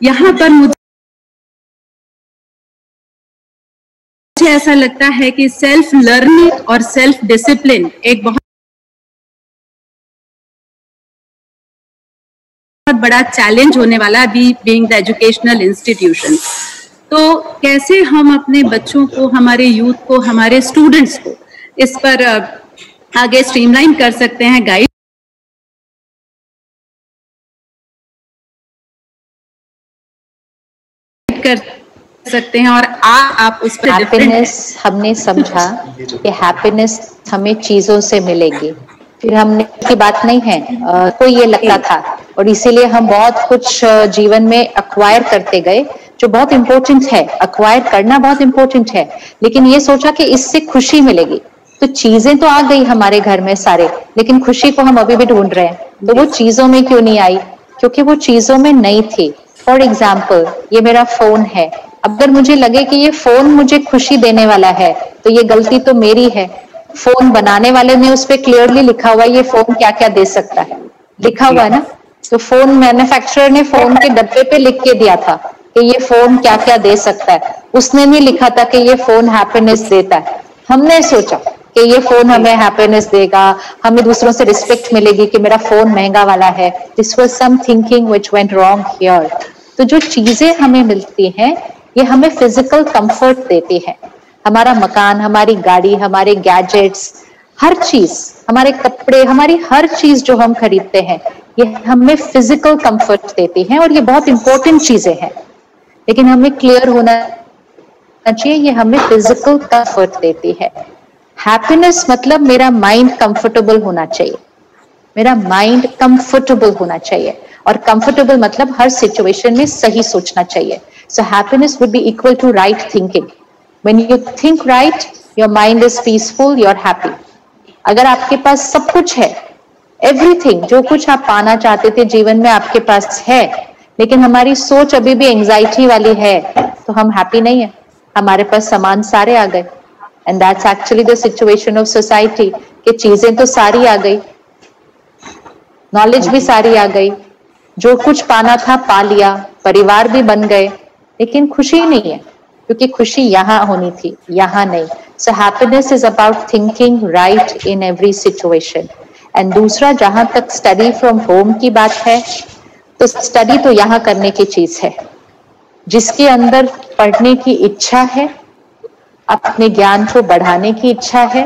यहाँ पर मुझे ऐसा लगता है कि सेल्फ लर्निंग और सेल्फ डिसिप्लिन एक बहुत बड़ा चैलेंज होने वाला, बीइंग द एजुकेशनल इंस्टीट्यूशन। तो कैसे हम अपने बच्चों को, हमारे यूथ को, हमारे स्टूडेंट्स को इस पर आगे स्ट्रीमलाइन कर सकते हैं, गाइड कर सकते हैं और आप उस पर हैप्पीनेस हमने समझा कि हैप्पीनेस हमें चीजों से मिलेगी, फिर हमने की बात नहीं है, तो ये लगता था और इसीलिए हम बहुत कुछ जीवन में अक्वायर करते गए जो बहुत इंपॉर्टेंट है, अक्वायर करना बहुत इंपॉर्टेंट है, लेकिन ये सोचा कि इससे खुशी मिलेगी। तो चीजें तो आ गई हमारे घर में सारे, लेकिन खुशी को हम अभी भी ढूंढ रहे हैं। तो वो चीजों में क्यों नहीं आई? क्योंकि वो चीजों में नहीं थी। फॉर एग्जाम्पल, ये मेरा फोन है, अगर मुझे लगे कि ये फोन मुझे खुशी देने वाला है तो ये गलती तो मेरी है। फोन बनाने वाले ने उस पर क्लियरली लिखा हुआ है ये फोन क्या क्या दे सकता है, लिखा हुआ है ना। तो फोन मैन्युफैक्चरर ने फोन के डब्बे पे लिख के दिया था कि ये फोन क्या क्या दे सकता है, उसने नहीं लिखा था कि ये फोन हैप्पीनेस देता है। हमने सोचा कि ये फोन हमें हैप्पीनेस देगा, हमें दूसरों से रिस्पेक्ट मिलेगी कि मेरा फोन महंगा वाला है। This was some thinking which went wrong here. तो जो चीजें हमें मिलती हैं ये हमें फिजिकल कंफर्ट देती है। हमारा मकान, हमारी गाड़ी, हमारे गैजेट्स, हर चीज, हमारे कपड़े, हमारी हर चीज जो हम खरीदते हैं ये हमें फिजिकल कंफर्ट देती हैं और ये बहुत इंपॉर्टेंट चीजें हैं। लेकिन हमें क्लियर होना चाहिए ये हमें फिजिकल कंफर्ट देती है। हैप्पीनेस मतलब मेरा माइंड कंफर्टेबल होना चाहिए, मेरा माइंड कंफर्टेबल होना चाहिए, और कंफर्टेबल मतलब हर सिचुएशन में सही सोचना चाहिए। So happiness would be equal to right thinking. When you think right, your mind is peaceful, you are happy. अगर आपके पास सब कुछ है, एवरीथिंग, जो कुछ आप पाना चाहते थे जीवन में आपके पास है, लेकिन हमारी सोच अभी भी एंजाइटी वाली है, तो हम हैप्पी नहीं है। हमारे पास सामान सारे आ गए, and that's actually the situation of society कि चीजें तो सारी आ गई, नॉलेज भी सारी आ गई, जो कुछ पाना था पा लिया, परिवार भी बन गए, लेकिन खुशी नहीं है, क्योंकि खुशी यहाँ होनी थी, यहाँ नहीं। So happiness is about thinking right in every situation. And दूसरा, जहां तक स्टडी फ्रॉम होम की बात है, तो स्टडी तो यहाँ करने की चीज है। जिसके अंदर पढ़ने की इच्छा है, अपने ज्ञान को बढ़ाने की इच्छा है,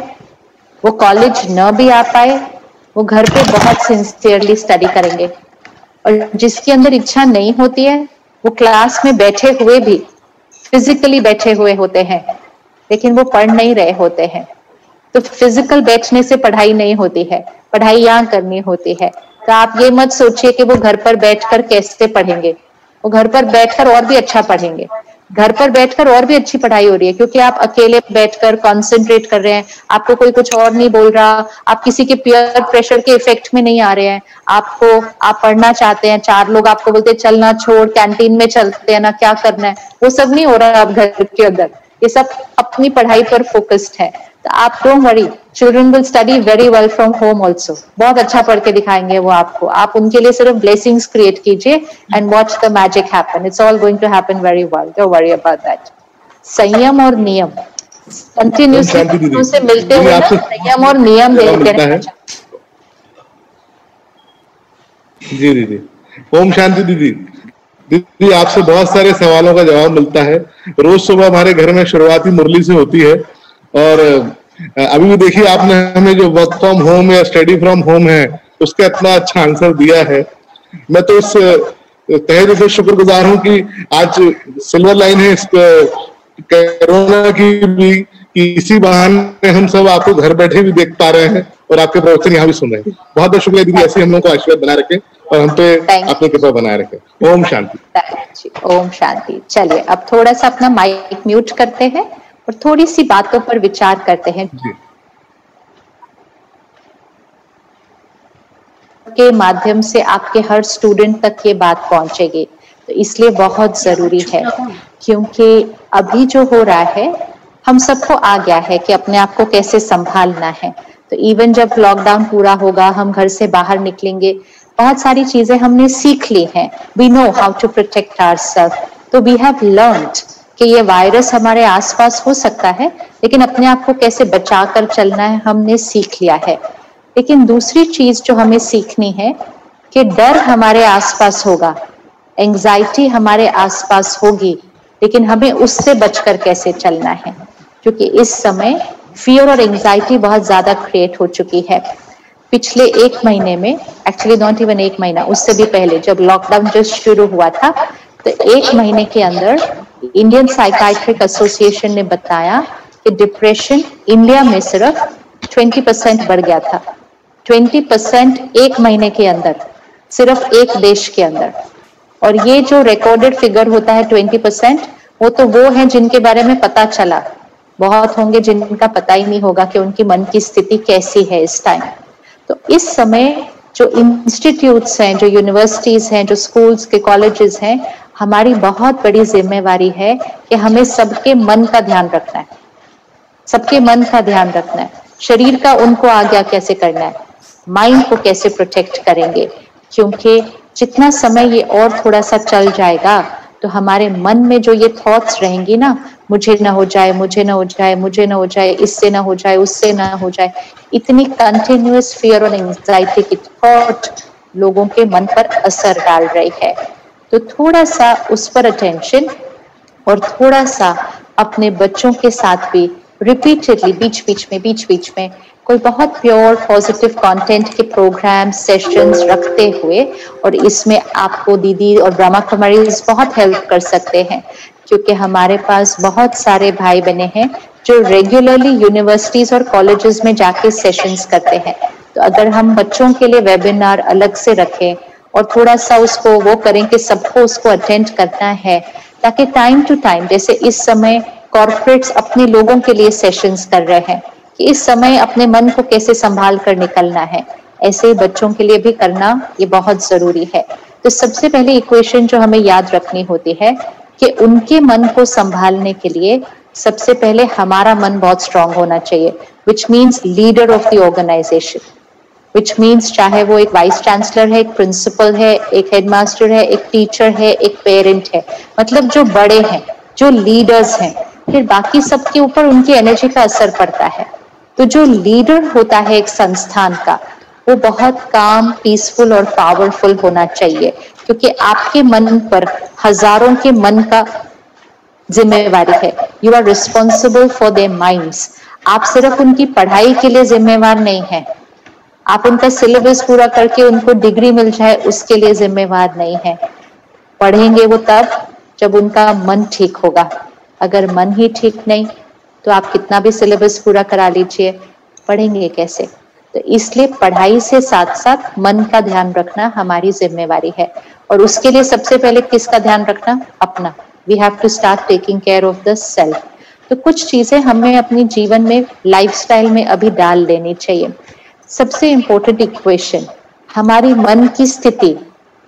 वो कॉलेज न भी आ पाए, वो घर पे बहुत सिंसियरली स्टडी करेंगे। और जिसके अंदर इच्छा नहीं होती है, वो क्लास में बैठे हुए भी फिजिकली बैठे हुए होते हैं, लेकिन वो पढ़ नहीं रहे होते हैं। तो फिजिकल बैठने से पढ़ाई नहीं होती है, पढ़ाई यहाँ करनी होती है। तो आप ये मत सोचिए कि वो घर पर बैठकर कैसे पढ़ेंगे, वो घर पर बैठकर और भी अच्छा पढ़ेंगे। घर पर बैठकर और भी अच्छी पढ़ाई हो रही है, क्योंकि आप अकेले बैठकर कंसंट्रेट कर रहे हैं, आपको कोई कुछ और नहीं बोल रहा, आप किसी के पीयर प्रेशर के इफेक्ट में नहीं आ रहे हैं। आप पढ़ना चाहते हैं, चार लोग आपको बोलते हैं चलना छोड़, कैंटीन में चलते हैं ना, क्या करना है, वो सब नहीं हो रहा है अब घर के अंदर। ये सब अपनी पढ़ाई पर फोकस्ड है। तो आप don't worry, children will study very well from home also. बहुत अच्छा पढ़ के दिखाएंगे वो आपको। आप उनके लिए सिर्फ ब्लेसिंग्स क्रिएट कीजिए and watch the magic happen. It's all going to happen very well, don't worry about that. संयम और नियम कंटिन्यूसली से मिलते हुए ना, संयम और नियम देते हैं। जी दीदी, ओम शांति दीदी। दीदी, आपसे बहुत सारे सवालों का जवाब मिलता है। रोज सुबह हमारे घर में शुरुआती मुरली से होती है, और अभी भी देखिए आपने हमें जो वर्क फ्रॉम होम या स्टडी फ्रॉम होम है उसका इतना अच्छा आंसर दिया है। मैं तो इस तहे दिल से शुक्रगुजार हूँ कि आज सिल्वर लाइन है इस कोरोना की भी, कि इसी बहाने हम सब आपको घर बैठे भी देख पा रहे हैं और आपके प्रवचन यहाँ भी सुन रहे हैं। बहुत बहुत शुक्रिया दीदी, ऐसे हम लोग को आशीर्वाद बनाए रखे और हम पे अपनी कृपा बनाए रखे। ओम शांति। ओम शांति। चलिए अब थोड़ा सा अपना माइक म्यूट करते हैं और थोड़ी सी बातों पर विचार करते हैं के माध्यम से आपके हर स्टूडेंट तक ये बात पहुंचेगी। तो इसलिए बहुत जरूरी है, क्योंकि अभी जो हो रहा है हम सबको आ गया है कि अपने आप को कैसे संभालना है। तो इवन जब लॉकडाउन पूरा होगा, हम घर से बाहर निकलेंगे, बहुत सारी चीजें हमने सीख ली हैं। We know how to protect ourselves. तो वी हैव लर्न्ड कि ये वायरस हमारे आसपास हो सकता है, लेकिन अपने आप को कैसे बचा कर चलना है हमने सीख लिया है। लेकिन दूसरी चीज जो हमें सीखनी है कि डर हमारे आसपास होगा, एंजाइटी हमारे आसपास होगी, लेकिन हमें उससे बचकर कैसे चलना है, क्योंकि इस समय फियर और एंजाइटी बहुत ज्यादा क्रिएट हो चुकी है। पिछले 1 महीने में, एक्चुअली नॉट इवन 1 महीना, उससे भी पहले जब लॉकडाउन जस्ट शुरू हुआ था, तो 1 महीने के अंदर इंडियन साइकाइट्रिक एसोसिएशन ने बताया कि डिप्रेशन इंडिया में सिर्फ 20% बढ़ गया था। 20% एक महीने के अंदर, सिर्फ एक देश के अंदर। और ये जो रिकॉर्डेड फिगर होता है 20%, वो है जिनके बारे में पता चला। बहुत होंगे जिनका पता ही नहीं होगा कि उनकी मन की स्थिति कैसी है इस टाइम। तो इस समय जो इंस्टीट्यूट्स हैं, जो यूनिवर्सिटीज हैं, जो स्कूल्स के कॉलेजेस हैं, हमारी बहुत बड़ी जिम्मेवारी है कि हमें सबके मन का ध्यान रखना है, सबके मन का ध्यान रखना है। शरीर का उनको आज्ञा कैसे करना है, माइंड को कैसे प्रोटेक्ट करेंगे, क्योंकि जितना समय ये और थोड़ा सा चल जाएगा तो हमारे मन में जो ये थॉट्स रहेंगी ना, मुझे ना हो जाए, मुझे ना हो जाए, मुझे ना हो जाए, इससे ना हो जाए, उससे ना हो जाए, इतनी कंटिन्यूअस फियर और एंजाइटी की थॉट लोगों के मन पर असर डाल रही है। तो थोड़ा सा उस पर अटेंशन, और थोड़ा सा अपने बच्चों के साथ भी रिपीटेडली बीच बीच में कोई बहुत प्योर पॉजिटिव कंटेंट के प्रोग्राम सेशंस रखते हुए, और इसमें आपको दीदी और ब्रह्मा कुमारीज बहुत हेल्प कर सकते हैं, क्योंकि हमारे पास बहुत सारे भाई बहने हैं जो रेगुलरली यूनिवर्सिटीज और कॉलेजेस में जाके सेशंस करते हैं। तो अगर हम बच्चों के लिए वेबिनार अलग से रखें और थोड़ा सा उसको वो करें कि सबको उसको अटेंड करना है, ताकि टाइम टू टाइम, जैसे इस समय कॉर्पोरेट्स अपने लोगों के लिए सेशंस कर रहे हैं कि इस समय अपने मन को कैसे संभाल कर निकलना है, ऐसे ही बच्चों के लिए भी करना ये बहुत जरूरी है। तो सबसे पहले इक्वेशन जो हमें याद रखनी होती है कि उनके मन को संभालने के लिए सबसे पहले हमारा मन बहुत स्ट्रांग होना चाहिए, which means leader of the organisation, which means चाहे वो एक वाइस चांसलर है, एक प्रिंसिपल है, एक हेडमास्टर है, एक टीचर है, एक पेरेंट है, मतलब जो बड़े हैं, जो लीडर्स हैं, फिर बाकी सबके ऊपर उनकी एनर्जी का असर पड़ता है। तो जो लीडर होता है एक संस्थान का, वो बहुत काम, पीसफुल और पावरफुल होना चाहिए, क्योंकि आपके मन पर हजारों के मन का जिम्मेवारी है। You are responsible for their minds. आप सिर्फ उनकी पढ़ाई के लिए जिम्मेवार नहीं है, आप उनका सिलेबस पूरा करके उनको डिग्री मिल जाए उसके लिए जिम्मेवार नहीं है। पढ़ेंगे वो तब जब उनका मन ठीक होगा। अगर मन ही ठीक नहीं तो आप कितना भी सिलेबस पूरा करा लीजिए, पढ़ेंगे कैसे? तो इसलिए पढ़ाई से साथ साथ मन का ध्यान रखना हमारी जिम्मेवारी है, और उसके लिए सबसे पहले किसका ध्यान रखना? अपना। We have to start taking care of the self. तो कुछ चीजें हमें अपनी जीवन में, लाइफस्टाइल में अभी डाल लेनी चाहिए। सबसे इंपॉर्टेंट इक्वेशन, हमारी मन की स्थिति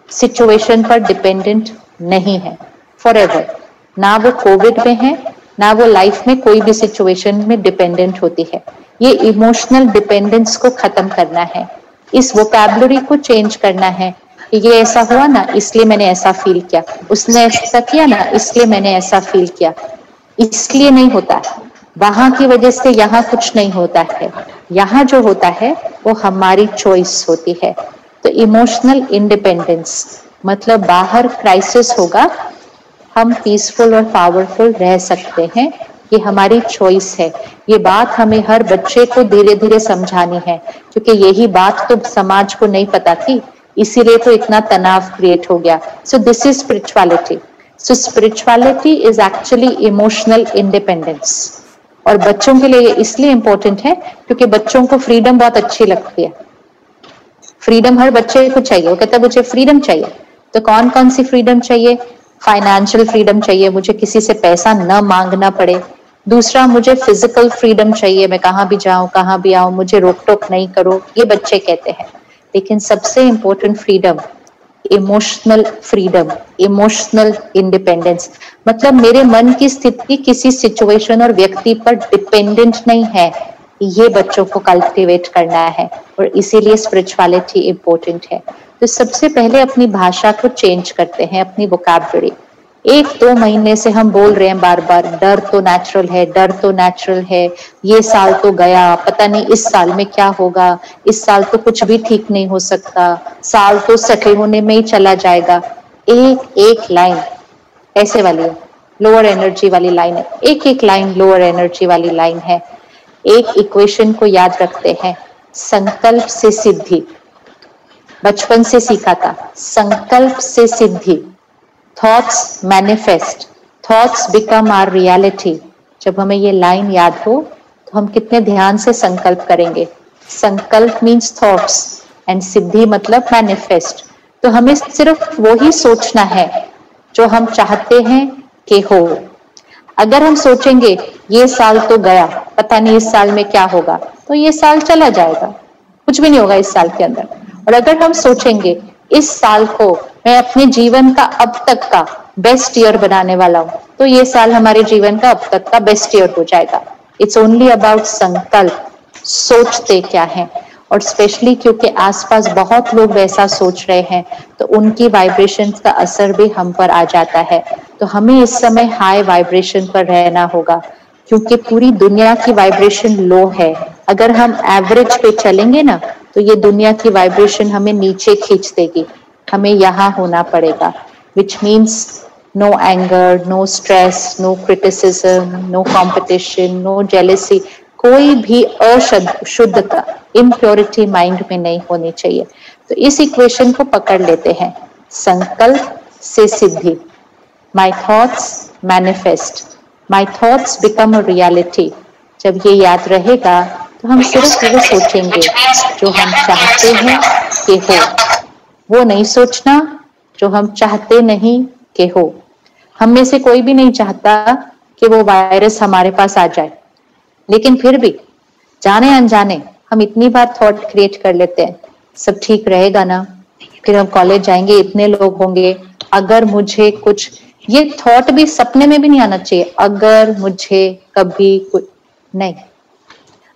सिचुएशन पर डिपेंडेंट नहीं है फॉरएवर। ना वो कोविड में है, ना वो लाइफ में कोई भी सिचुएशन में डिपेंडेंट होती है। ये इमोशनल डिपेंडेंस को खत्म करना है, इस वोकैबुलरी को चेंज करना है। ये ऐसा हुआ ना इसलिए मैंने ऐसा फील किया, उसने ऐसा किया ना इसलिए मैंने ऐसा फील किया, इसलिए नहीं होता। वहां की वजह से यहाँ कुछ नहीं होता है, यहाँ जो होता है वो हमारी चॉइस होती है। तो इमोशनल इंडिपेंडेंस मतलब बाहर क्राइसिस होगा, हम पीसफुल और पावरफुल रह सकते हैं, ये हमारी चॉइस है। ये बात हमें हर बच्चे को धीरे धीरे समझानी है, क्योंकि यही बात तो समाज को नहीं पता थी, इसीलिए तो इतना तनाव क्रिएट हो गया। So this is spirituality. So spirituality is actually emotional independence, और बच्चों के लिए इसलिए इंपॉर्टेंट है क्योंकि बच्चों को फ्रीडम बहुत अच्छी लगती है। फ्रीडम हर बच्चे को चाहिए, वो कहता है मुझे फ्रीडम चाहिए। तो कौन कौन सी फ्रीडम चाहिए? फाइनेंशियल फ्रीडम चाहिए, मुझे किसी से पैसा न मांगना पड़े। दूसरा, मुझे फिजिकल फ्रीडम चाहिए, मैं कहाँ भी जाऊं कहाँ भी आऊं, मुझे रोक टोक नहीं करो, ये बच्चे कहते हैं। लेकिन सबसे important freedom emotional freedom, emotional independence, मतलब मेरे मन की स्थिति किसी सिचुएशन और व्यक्ति पर डिपेंडेंट नहीं है। ये बच्चों को कल्टिवेट करना है, और इसीलिए स्पिरिचुअलिटी इंपॉर्टेंट है। तो सबसे पहले अपनी भाषा को चेंज करते हैं, अपनी वोकैबुलरी। 1-2 महीने से हम बोल रहे हैं बार बार, डर तो नेचुरल है, डर तो नेचुरल है, ये साल तो गया, पता नहीं इस साल में क्या होगा, इस साल तो कुछ भी ठीक नहीं हो सकता, साल तो सेटल होने में ही चला जाएगा। एक लाइन ऐसे वाली है, लोअर एनर्जी वाली लाइन है, एक लाइन लोअर एनर्जी वाली लाइन है। एक इक्वेशन को याद रखते हैं, संकल्प से सिद्धि, बचपन से सीखा था, संकल्प से सिद्धि। Thoughts manifest, thoughts become our reality. जब हमें ये लाइन याद हो तो हम कितने ध्यान से संकल्प करेंगे। संकल्प मीन्स थॉट्स एंड सिद्धि मतलब मैनिफेस्ट। तो हमें सिर्फ वो ही सोचना है जो हम चाहते हैं कि हो। अगर हम सोचेंगे ये साल तो गया, पता नहीं इस साल में क्या होगा, तो ये साल चला जाएगा, कुछ भी नहीं होगा इस साल के अंदर। और अगर हम सोचेंगे इस साल को मैं अपने जीवन का अब तक का बेस्ट ईयर बनाने वाला हूं, तो ये साल हमारे जीवन का अब तक का बेस्ट ईयर हो जाएगा। इट्स ओनली अबाउट संकल्प, सोचते क्या है। और स्पेशली क्योंकि आसपास बहुत लोग वैसा सोच रहे हैं तो उनकी वाइब्रेशंस का असर भी हम पर आ जाता है। तो हमें इस समय हाई वाइब्रेशन पर रहना होगा क्योंकि पूरी दुनिया की वाइब्रेशन लो है। अगर हम एवरेज पे चलेंगे ना तो ये दुनिया की वाइब्रेशन हमें नीचे खींच देगी। हमें यहाँ होना पड़ेगा, which means no anger, no stress, no criticism, no competition, no jealousy, कोई भी अशुद्धता, इम्प्योरिटी माइंड में नहीं होनी चाहिए। तो इस इक्वेशन को पकड़ लेते हैं, संकल्प से सिद्धि। My thoughts manifest, my thoughts become a reality। जब ये याद रहेगा तो हम सिर्फ वो सोचेंगे जो हम चाहते हैं कि हो, वो नहीं सोचना जो हम चाहते नहीं कि हो। हम में से कोई भी नहीं चाहता कि वो वायरस हमारे पास आ जाए, लेकिन फिर भी जाने अनजाने हम इतनी बार थॉट क्रिएट कर लेते हैं, सब ठीक रहेगा ना, फिर हम कॉलेज जाएंगे, इतने लोग होंगे, अगर मुझे कुछ, ये थॉट भी सपने में भी नहीं आना चाहिए, अगर मुझे कभी कुछ नहीं।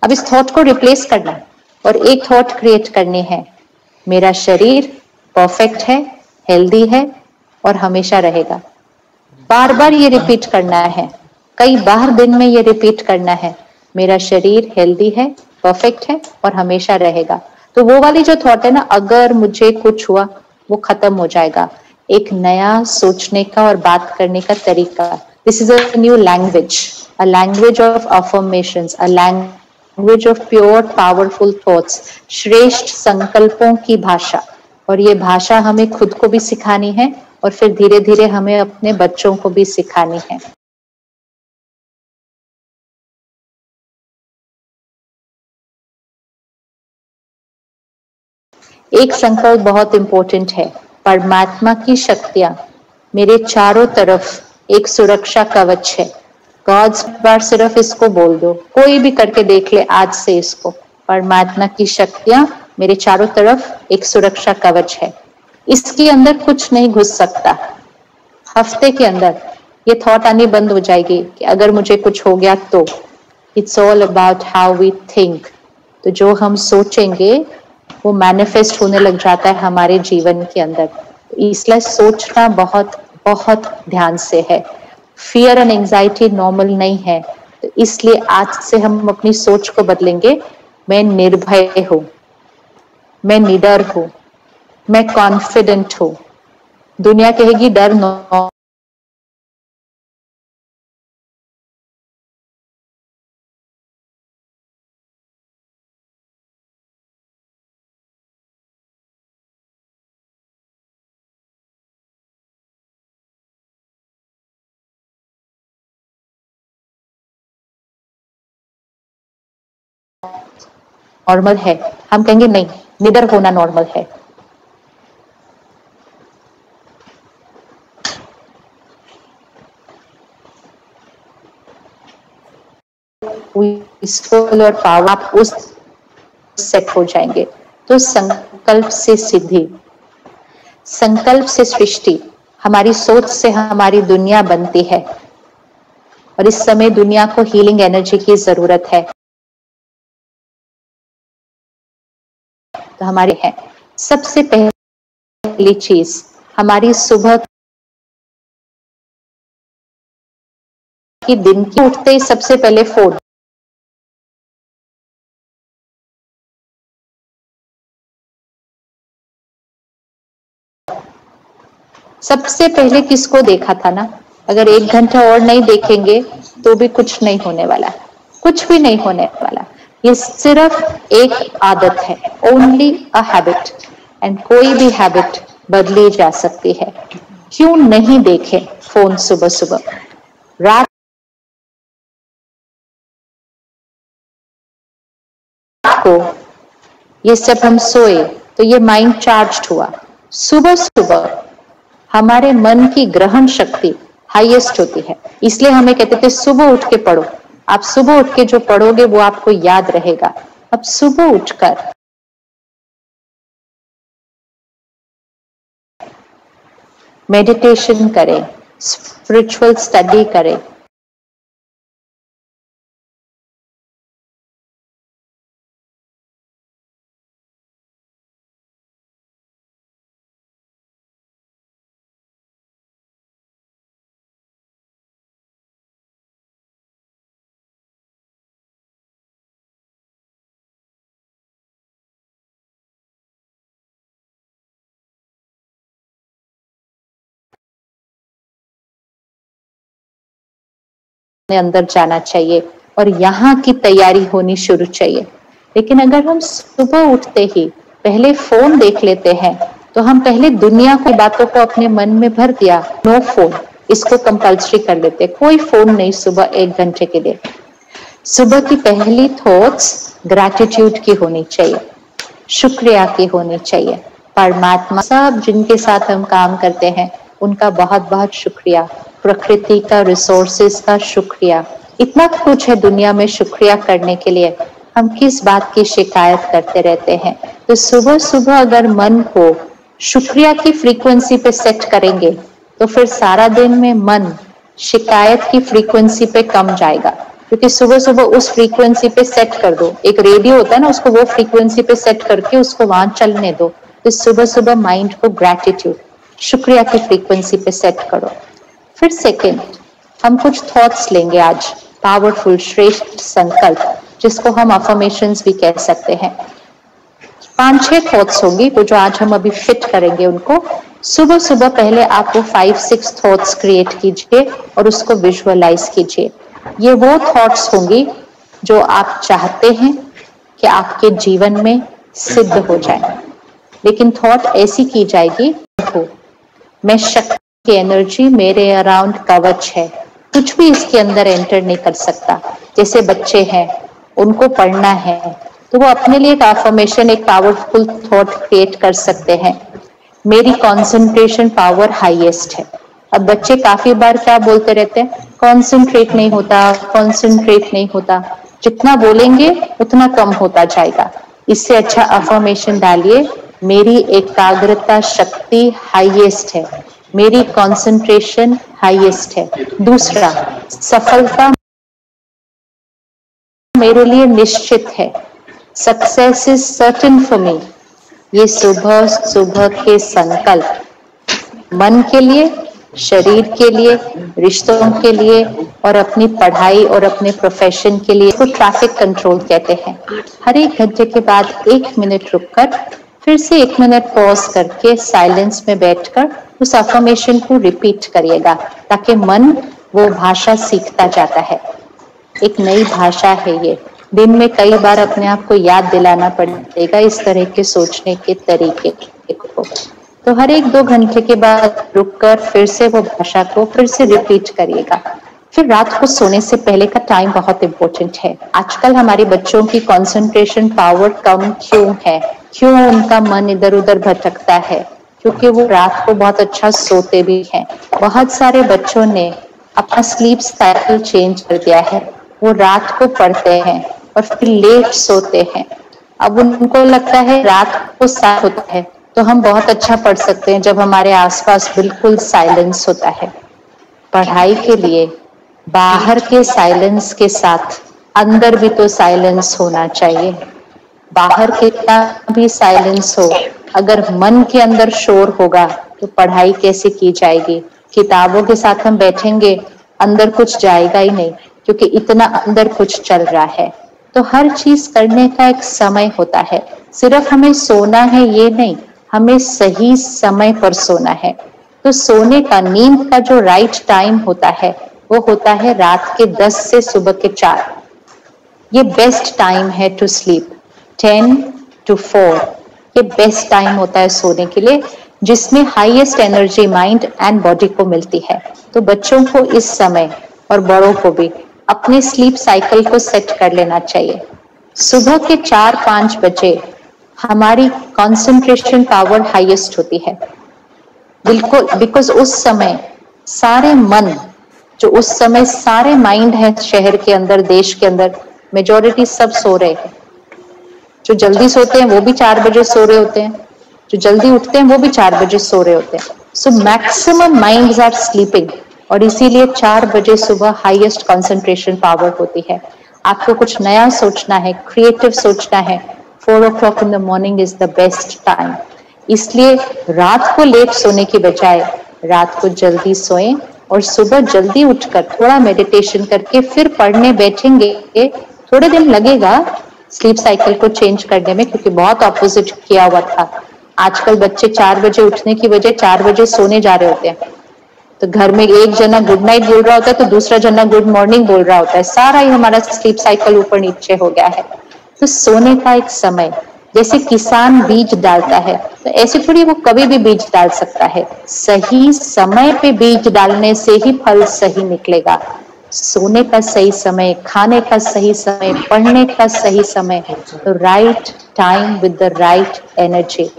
अब इस थॉट को रिप्लेस करना और एक थॉट क्रिएट करनी है, मेरा शरीर परफेक्ट है, हेल्दी है और हमेशा रहेगा। बार बार ये रिपीट करना है, कई बार दिन में ये रिपीट करना है, मेरा शरीर हेल्दी है, परफेक्ट है और हमेशा रहेगा। तो वो वाली जो थॉट है ना, अगर मुझे कुछ हुआ, वो खत्म हो जाएगा। एक नया सोचने का और बात करने का तरीका। This is a new language, a language of affirmations, a language of pure powerful thoughts, श्रेष्ठ संकल्पों की भाषा। और ये भाषा हमें खुद को भी सिखानी है और फिर धीरे धीरे हमें अपने बच्चों को भी सिखानी है। एक संकल्प बहुत इंपॉर्टेंट है, परमात्मा की शक्तियां मेरे चारों तरफ एक सुरक्षा कवच है। गॉड्स बार सिर्फ इसको बोल दो, कोई भी करके देख ले आज से इसको, परमात्मा की शक्तियां मेरे चारों तरफ एक सुरक्षा कवच है, इसके अंदर कुछ नहीं घुस सकता। हफ्ते के अंदर ये थॉट आनी बंद हो जाएगी कि अगर मुझे कुछ हो गया तो। It's all about how we think. तो जो हम सोचेंगे वो मैनिफेस्ट होने लग जाता है हमारे जीवन के अंदर। इसलिए सोचना बहुत बहुत ध्यान से है। फियर एंड एंजाइटी नॉर्मल नहीं है, तो इसलिए आज से हम अपनी सोच को बदलेंगे। मैं निर्भय हूं, मैं निडर हूं, मैं कॉन्फिडेंट हूं। दुनिया कहेगी डर नो, नॉर्मल है। हम कहेंगे नहीं, निडर होना नॉर्मल है। और पावर आप उस सेट हो जाएंगे। तो संकल्प से सिद्धि, संकल्प से सृष्टि। हमारी सोच से हमारी दुनिया बनती है और इस समय दुनिया को हीलिंग एनर्जी की जरूरत है। तो हमारे है सबसे पहली चीज हमारी सुबह की, दिन की उठते ही सबसे पहले फोन। सबसे पहले किसको देखा था ना? अगर 1 घंटा और नहीं देखेंगे तो भी कुछ नहीं होने वाला, कुछ भी नहीं होने वाला। ये सिर्फ एक आदत है, ओनली अ हैबिट, एंड कोई भी हैबिट बदली जा सकती है। क्यों नहीं देखें फोन सुबह सुबह? रात को ये सब हम सोए तो ये माइंड चार्ज्ड हुआ। सुबह सुबह हमारे मन की ग्रहण शक्ति हाईएस्ट होती है, इसलिए हमें कहते थे सुबह उठ के पढ़ो। आप सुबह उठ के जो पढ़ोगे वो आपको याद रहेगा। अब सुबह उठकर मेडिटेशन करें, स्पिरिचुअल स्टडी करें, अंदर जाना चाहिए और यहाँ की तैयारी होनी शुरू चाहिए। लेकिन अगर हम सुबह उठते ही पहले फोन देख लेते हैं तो हम पहले दुनिया की बातों को अपने मन में भर दिया। नो फोन, इसको कंपल्सरी कर देते, कोई फोन नहीं सुबह 1 घंटे के लिए। सुबह की पहली थॉट्स ग्रैटिट्यूड की होनी चाहिए, शुक्रिया की होनी चाहिए। परमात्मा सब जिनके साथ हम काम करते हैं उनका बहुत बहुत शुक्रिया, प्रकृति का, रिसोर्सेस का शुक्रिया। इतना कुछ है दुनिया में शुक्रिया करने के लिए, हम किस बात की शिकायत करते रहते हैं। तो सुबह सुबह अगर मन को शुक्रिया की फ्रीक्वेंसी पे सेट करेंगे तो फिर सारा दिन में मन शिकायत की फ्रीक्वेंसी पे कम जाएगा, क्योंकि सुबह सुबह उस फ्रीक्वेंसी पे सेट कर दो। एक रेडियो होता है ना, उसको वो फ्रीक्वेंसी पे सेट करके उसको वहां चलने दो। तो सुबह सुबह माइंड को ग्रैटिट्यूड, शुक्रिया की फ्रीक्वेंसी पे सेट करो। फिर सेकेंड, हम कुछ थॉट्स लेंगे आज, पावरफुल श्रेष्ठ संकल्प, जिसको हम अफर्मेशंस भी कह सकते हैं। 5-6 थॉट्स होंगी वो जो आज हम अभी फिट करेंगे उनको। सुबह सुबह पहले आप वो 5-6 थॉट्स क्रिएट कीजिए और उसको विजुअलाइज कीजिए। ये वो थॉट्स होंगी जो आप चाहते हैं कि आपके जीवन में सिद्ध हो जाए। लेकिन थॉट ऐसी की जाएगी, मैं शक्ति की एनर्जी मेरे अराउंड कवच है, कुछ भी इसके अंदर एंटर नहीं कर सकता। जैसे बच्चे हैं, उनको पढ़ना है तो वो अपने लिए एक अफर्मेशन, एक पावरफुल थॉट क्रिएट कर सकते हैं, मेरी कंसंट्रेशन पावर हाईएस्ट है। अब बच्चे काफी बार क्या बोलते रहते हैं, कंसंट्रेट नहीं होता, कंसंट्रेट नहीं होता। जितना बोलेंगे उतना कम होता जाएगा। इससे अच्छा अफर्मेशन डालिए, मेरी एकाग्रता शक्ति हाईएस्ट है, मेरी कंसंट्रेशन हाईएस्ट है। दूसरा, सफलता मेरे लिए निश्चित है, success is certain for me. ये सुबह सुबह के संकल्प मन के लिए, शरीर के लिए, रिश्तों के लिए और अपनी पढ़ाई और अपने प्रोफेशन के लिए, इसको ट्रैफिक कंट्रोल कहते हैं। हर 1 घंटे के बाद 1 मिनट रुककर फिर से 1 मिनट पॉज करके साइलेंस में बैठकर उस अफर्मेशन को रिपीट करिएगा, ताकि मन वो भाषा सीखता जाता है। एक नई भाषा है ये, दिन में कई बार अपने आप को याद दिलाना पड़ेगा इस तरह के सोचने के तरीके को। तो हर 1-2 घंटे के बाद रुककर फिर से वो भाषा को फिर से रिपीट करिएगा। फिर रात को सोने से पहले का टाइम बहुत इंपॉर्टेंट है। आजकल हमारे बच्चों की कंसंट्रेशन पावर कम क्यों है, क्यों उनका मन इधर उधर भटकता है? क्योंकि वो रात को बहुत अच्छा सोते भी हैं। बहुत सारे बच्चों ने अपना स्लीप साइकिल चेंज कर दिया है, वो रात को पढ़ते हैं और फिर लेट सोते हैं। अब उनको लगता है रात को साफ होता है तो हम बहुत अच्छा पढ़ सकते हैं जब हमारे आसपास बिल्कुल साइलेंस होता है। पढ़ाई के लिए बाहर के साइलेंस के साथ अंदर भी तो साइलेंस होना चाहिए। बाहर कितना भी साइलेंस हो, अगर मन के अंदर शोर होगा तो पढ़ाई कैसे की जाएगी? किताबों के साथ हम बैठेंगे, अंदर कुछ जाएगा ही नहीं, क्योंकि इतना अंदर कुछ चल रहा है। तो हर चीज करने का एक समय होता है। सिर्फ हमें सोना है ये नहीं, हमें सही समय पर सोना है। तो सोने का, नींद का जो राइट टाइम होता है वो होता है रात के 10 से सुबह के 4। ये बेस्ट टाइम है टू स्लीप। 10 to 4 ये बेस्ट टाइम होता है सोने के लिए, जिसमें highest energy mind and body को मिलती है। तो बच्चों को इस समय और बड़ों को भी अपने स्लीप साइकिल को सेट कर लेना चाहिए। सुबह के 4-5 बजे हमारी कंसंट्रेशन पावर हाईएस्ट होती है, बिल्कुल, बिकॉज उस समय सारे मन, जो उस समय सारे माइंड है शहर के अंदर, देश के अंदर, मेजॉरिटी सब सो रहे हैं। जो जल्दी सोते हैं वो भी 4 बजे सो रहे होते हैं, जो जल्दी उठते हैं वो भी 4 बजे सो रहे होते हैं। So maximum minds are sleeping, और इसीलिए 4 बजे सुबह हाईएस्ट कंसंट्रेशन पावर होती है। आपको कुछ नया सोचना है, क्रिएटिव सोचना है, 4 o'clock in the morning is the best time. इसलिए रात को लेट सोने की बजाय रात को जल्दी सोएं और सुबह जल्दी उठकर थोड़ा मेडिटेशन करके फिर पढ़ने बैठेंगे। थोड़े दिन लगेगा स्लीप साइकिल को चेंज करने में, क्योंकि बहुत ऑपोजिट किया हुआ था। आजकल बच्चे 4 बजे उठने की बजाय 4 बजे सोने जा रहे होते हैं। तो घर में एक जना गुड नाइट बोल रहा होता है तो दूसरा जना गुड मॉर्निंग बोल रहा होता है। सारा ही हमारा स्लीप साइकिल ऊपर नीचे हो गया है। तो सोने का एक समय, जैसे किसान बीज डालता है तो ऐसे थोड़ी वो कभी भी बीज डाल सकता है। सही समय पे बीज डालने से ही फल सही निकलेगा। सोने का सही समय, खाने का सही समय, पढ़ने का सही समय, तो right time with the right energy.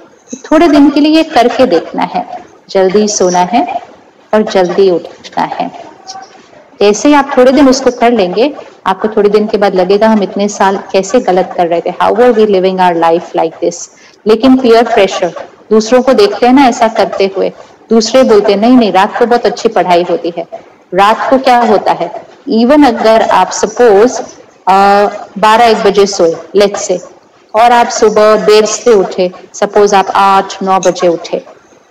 थोड़े दिन के लिए करके देखना है। जल्दी सोना है और जल्दी उठना है। जैसे ही आप थोड़े दिन उसको कर लेंगे, आपको थोड़े दिन के बाद लगेगा हम इतने साल कैसे गलत कर रहे थे, how are we living our life like this. लेकिन पीयर प्रेशर, दूसरों को देखते हैं ना ऐसा करते हुए, दूसरे बोलते हैं नहीं नहीं रात को बहुत अच्छी पढ़ाई होती है। रात को क्या होता है, इवन अगर आप सपोज 12-1 बजे सोए लेट्स से, और आप सुबह देर से उठे, सपोज आप 8-9 बजे उठे,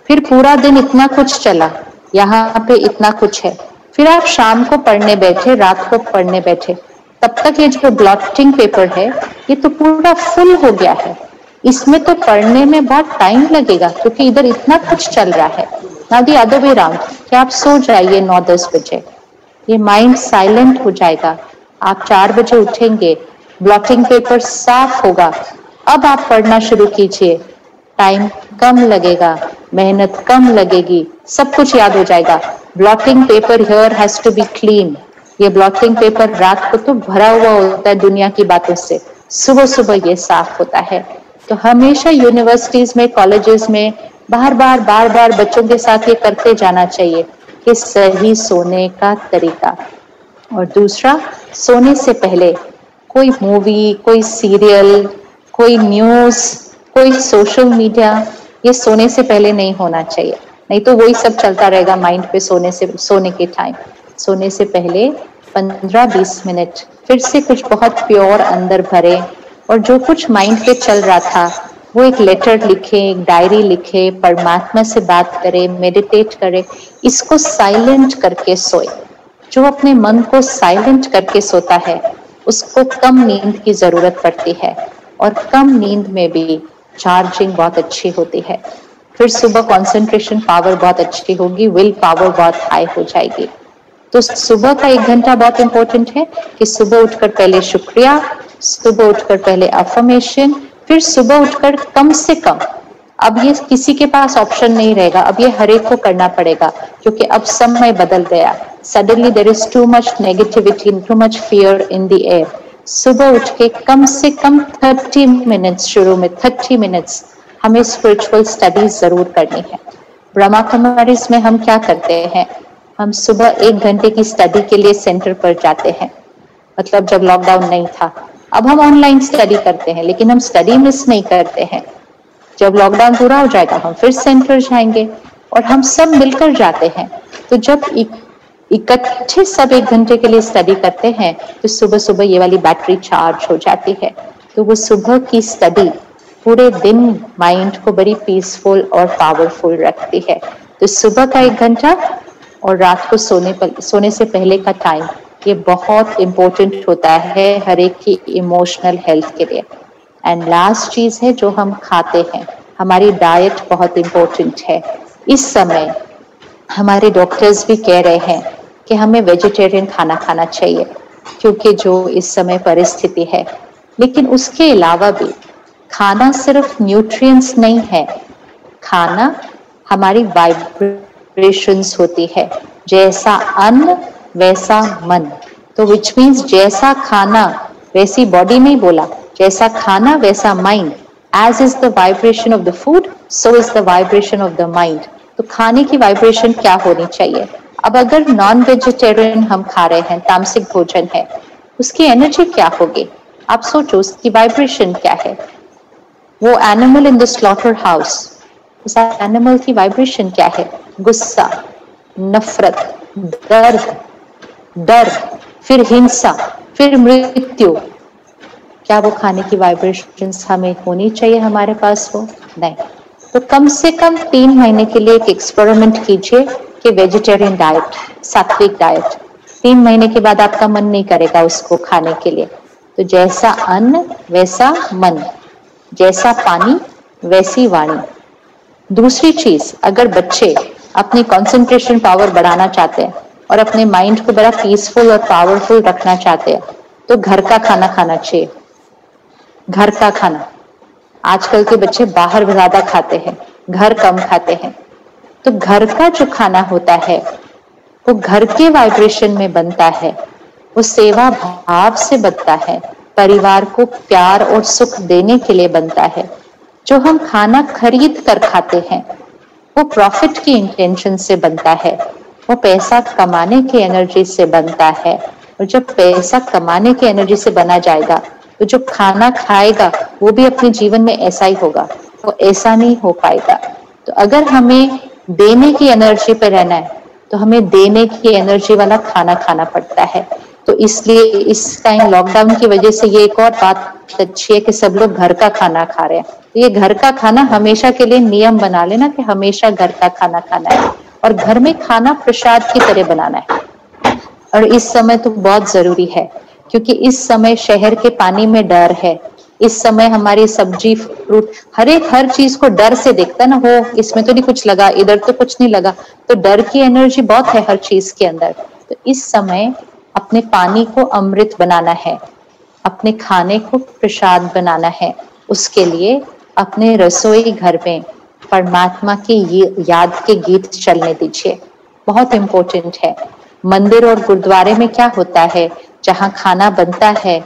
फिर पूरा दिन इतना कुछ चला, यहाँ पे इतना कुछ है, फिर आप शाम को पढ़ने बैठे, रात को पढ़ने बैठे, तब तक ये जो ब्लॉटिंग पेपर है ये तो पूरा फुल हो गया है। इसमें तो पढ़ने में बहुत टाइम लगेगा क्योंकि इधर इतना कुछ चल रहा है। Now the other way round, कि आप सो जाइए 9-10 बजे, ये माइंड साइलेंट हो जाएगा। आप 4 बजे उठेंगे, ब्लॉटिंग पेपर साफ होगा, अब आप पढ़ना शुरू कीजिए। टाइम कम लगेगा, मेहनत कम लगेगी, सब कुछ याद हो जाएगा। Blotting paper here has to be clean. ये ब्लॉटिंग पेपर रात को तो भरा हुआ होता है दुनिया की बातों से, सुबह सुबह ये साफ होता है। तो हमेशा यूनिवर्सिटीज में, कॉलेजेस में बार बार बच्चों के साथ ये करते जाना चाहिए कि सही सोने का तरीका। और दूसरा, सोने से पहले कोई मूवी, कोई सीरियल, कोई न्यूज, कोई सोशल मीडिया, ये सोने से पहले नहीं होना चाहिए, नहीं तो वही सब चलता रहेगा माइंड पे सोने के टाइम। सोने से पहले 15-20 मिनट फिर से कुछ बहुत प्योर अंदर भरे, और जो कुछ माइंड पे चल रहा था वो एक लेटर लिखे, एक डायरी लिखे, परमात्मा से बात करे, मेडिटेट करे, इसको साइलेंट करके सोए। जो अपने मन को साइलेंट करके सोता है उसको कम नींद की जरूरत पड़ती है, और कम नींद में भी चार्जिंग बहुत अच्छी होती है। फिर सुबह कंसंट्रेशन पावर बहुत अच्छी होगी, विल पावर बहुत हाई हो जाएगी। तो सुबह का 1 घंटा बहुत इंपॉर्टेंट है कि सुबह उठकर पहले शुक्रिया, सुबह उठकर पहले अफर्मेशन, फिर सुबह उठकर कम से कम, अब ये किसी के पास ऑप्शन नहीं रहेगा, अब ये हर एक को करना पड़ेगा क्योंकि अब समय बदल गया। Suddenly there is too much negativity, too much fear in the air. सुबह उठ के कम से कम 30 मिनट्स, शुरू में 30 मिनट्स हमें स्पिरिचुअल स्टडीज जरूर करनी है। ब्रह्मा कुमारीज में हम क्या करते हैं, हम सुबह 1 घंटे की स्टडी के लिए सेंटर पर जाते हैं। मतलब जब लॉकडाउन नहीं था, अब हम ऑनलाइन स्टडी करते हैं, लेकिन हम स्टडी मिस नहीं करते हैं। जब लॉकडाउन पूरा हो जाएगा हम फिर सेंटर जाएंगे और हम सब मिलकर जाते हैं। तो जब इकट्ठे सब 1 घंटे के लिए स्टडी करते हैं तो सुबह सुबह ये वाली बैटरी चार्ज हो जाती है। तो वो सुबह की स्टडी पूरे दिन माइंड को बड़ी पीसफुल और पावरफुल रखती है। तो सुबह का 1 घंटा और रात को सोने से पहले का टाइम, ये बहुत इम्पोर्टेंट होता है हर एक की इमोशनल हेल्थ के लिए। एंड लास्ट चीज है जो हम खाते हैं, हमारी डाइट बहुत इम्पोर्टेंट है। इस समय हमारे डॉक्टर्स भी कह रहे हैं कि हमें वेजिटेरियन खाना खाना चाहिए क्योंकि जो इस समय परिस्थिति है। लेकिन उसके अलावा भी खाना सिर्फ न्यूट्रिएंट्स नहीं है, खाना हमारी वाइब्रेशंस होती है। जैसा अन्न वैसा मन। तो विच मीन्स जैसा खाना वैसी बॉडी, नहीं बोला, जैसा खाना वैसा mind. As is the vibration of the food, so is the vibration of the mind. तो खाने की वाइब्रेशन क्या होनी चाहिए? अब अगर नॉन वेजिटेरियन हम खा रहे हैं, तामसिक भोजन है, उसकी एनर्जी क्या होगी? आप सोचो, उसकी वाइब्रेशन क्या है? वो animal in the slaughter house, उस एनिमल की वाइब्रेशन क्या है? गुस्सा, नफरत, दर्द, डर, फिर हिंसा, फिर मृत्यु। क्या वो खाने की वाइब्रेशंस हमें होनी चाहिए हमारे पास? वो नहीं। तो कम से कम 3 महीने के लिए एक एक्सपेरिमेंट कीजिए कि वेजिटेरियन डाइट, सात्विक डाइट। 3 महीने के बाद आपका मन नहीं करेगा उसको खाने के लिए। तो जैसा अन्न वैसा मन, जैसा पानी वैसी वाणी। दूसरी चीज, अगर बच्चे अपनी कंसंट्रेशन पावर बढ़ाना चाहते हैं और अपने माइंड को बड़ा पीसफुल और पावरफुल रखना चाहते हैं, तो घर का खाना खाना चाहिए। घर का खाना। आजकल के बच्चे बाहर ज्यादा खाते हैं, घर कम खाते हैं। तो घर का जो खाना होता है वो घर के वाइब्रेशन में बनता है, वो सेवा भाव से बनता है, परिवार को प्यार और सुख देने के लिए बनता है। जो हम खाना खरीद कर खाते हैं वो प्रॉफिट की इंटेंशन से बनता है, वो पैसा कमाने की एनर्जी से बनता है। और जब पैसा कमाने की एनर्जी से बना जाएगा तो जो खाना खाएगा वो भी अपने जीवन में ऐसा ही होगा, वो ऐसा नहीं हो पाएगा। तो अगर हमें देने की एनर्जी पे रहना है तो हमें देने की एनर्जी वाला खाना खाना पड़ता है। तो इसलिए इस टाइम लॉकडाउन की वजह से ये एक और बात अच्छी है कि सब लोग घर का खाना खा रहे हैं। तो ये घर का खाना हमेशा के लिए नियम बना लेना कि हमेशा घर का खाना खाना है, और घर में खाना प्रसाद की तरह बनाना है। और इस समय तो बहुत जरूरी है, क्योंकि इस समय शहर के पानी में डर है। इस समय हमारी सब्जी, फ्रूट, हर चीज को डर से देखता है ना, हो इसमें तो नहीं कुछ लगा, इधर तो कुछ नहीं लगा। तो डर की एनर्जी बहुत है हर चीज के अंदर। तो इस समय अपने पानी को अमृत बनाना है, अपने खाने को प्रसाद बनाना है। उसके लिए अपने रसोई घर में परमात्मा की याद के गीत चलने दीजिए, बहुत इंपॉर्टेंट है। मंदिर और गुरुद्वारे में क्या होता है, जहाँ खाना बनता है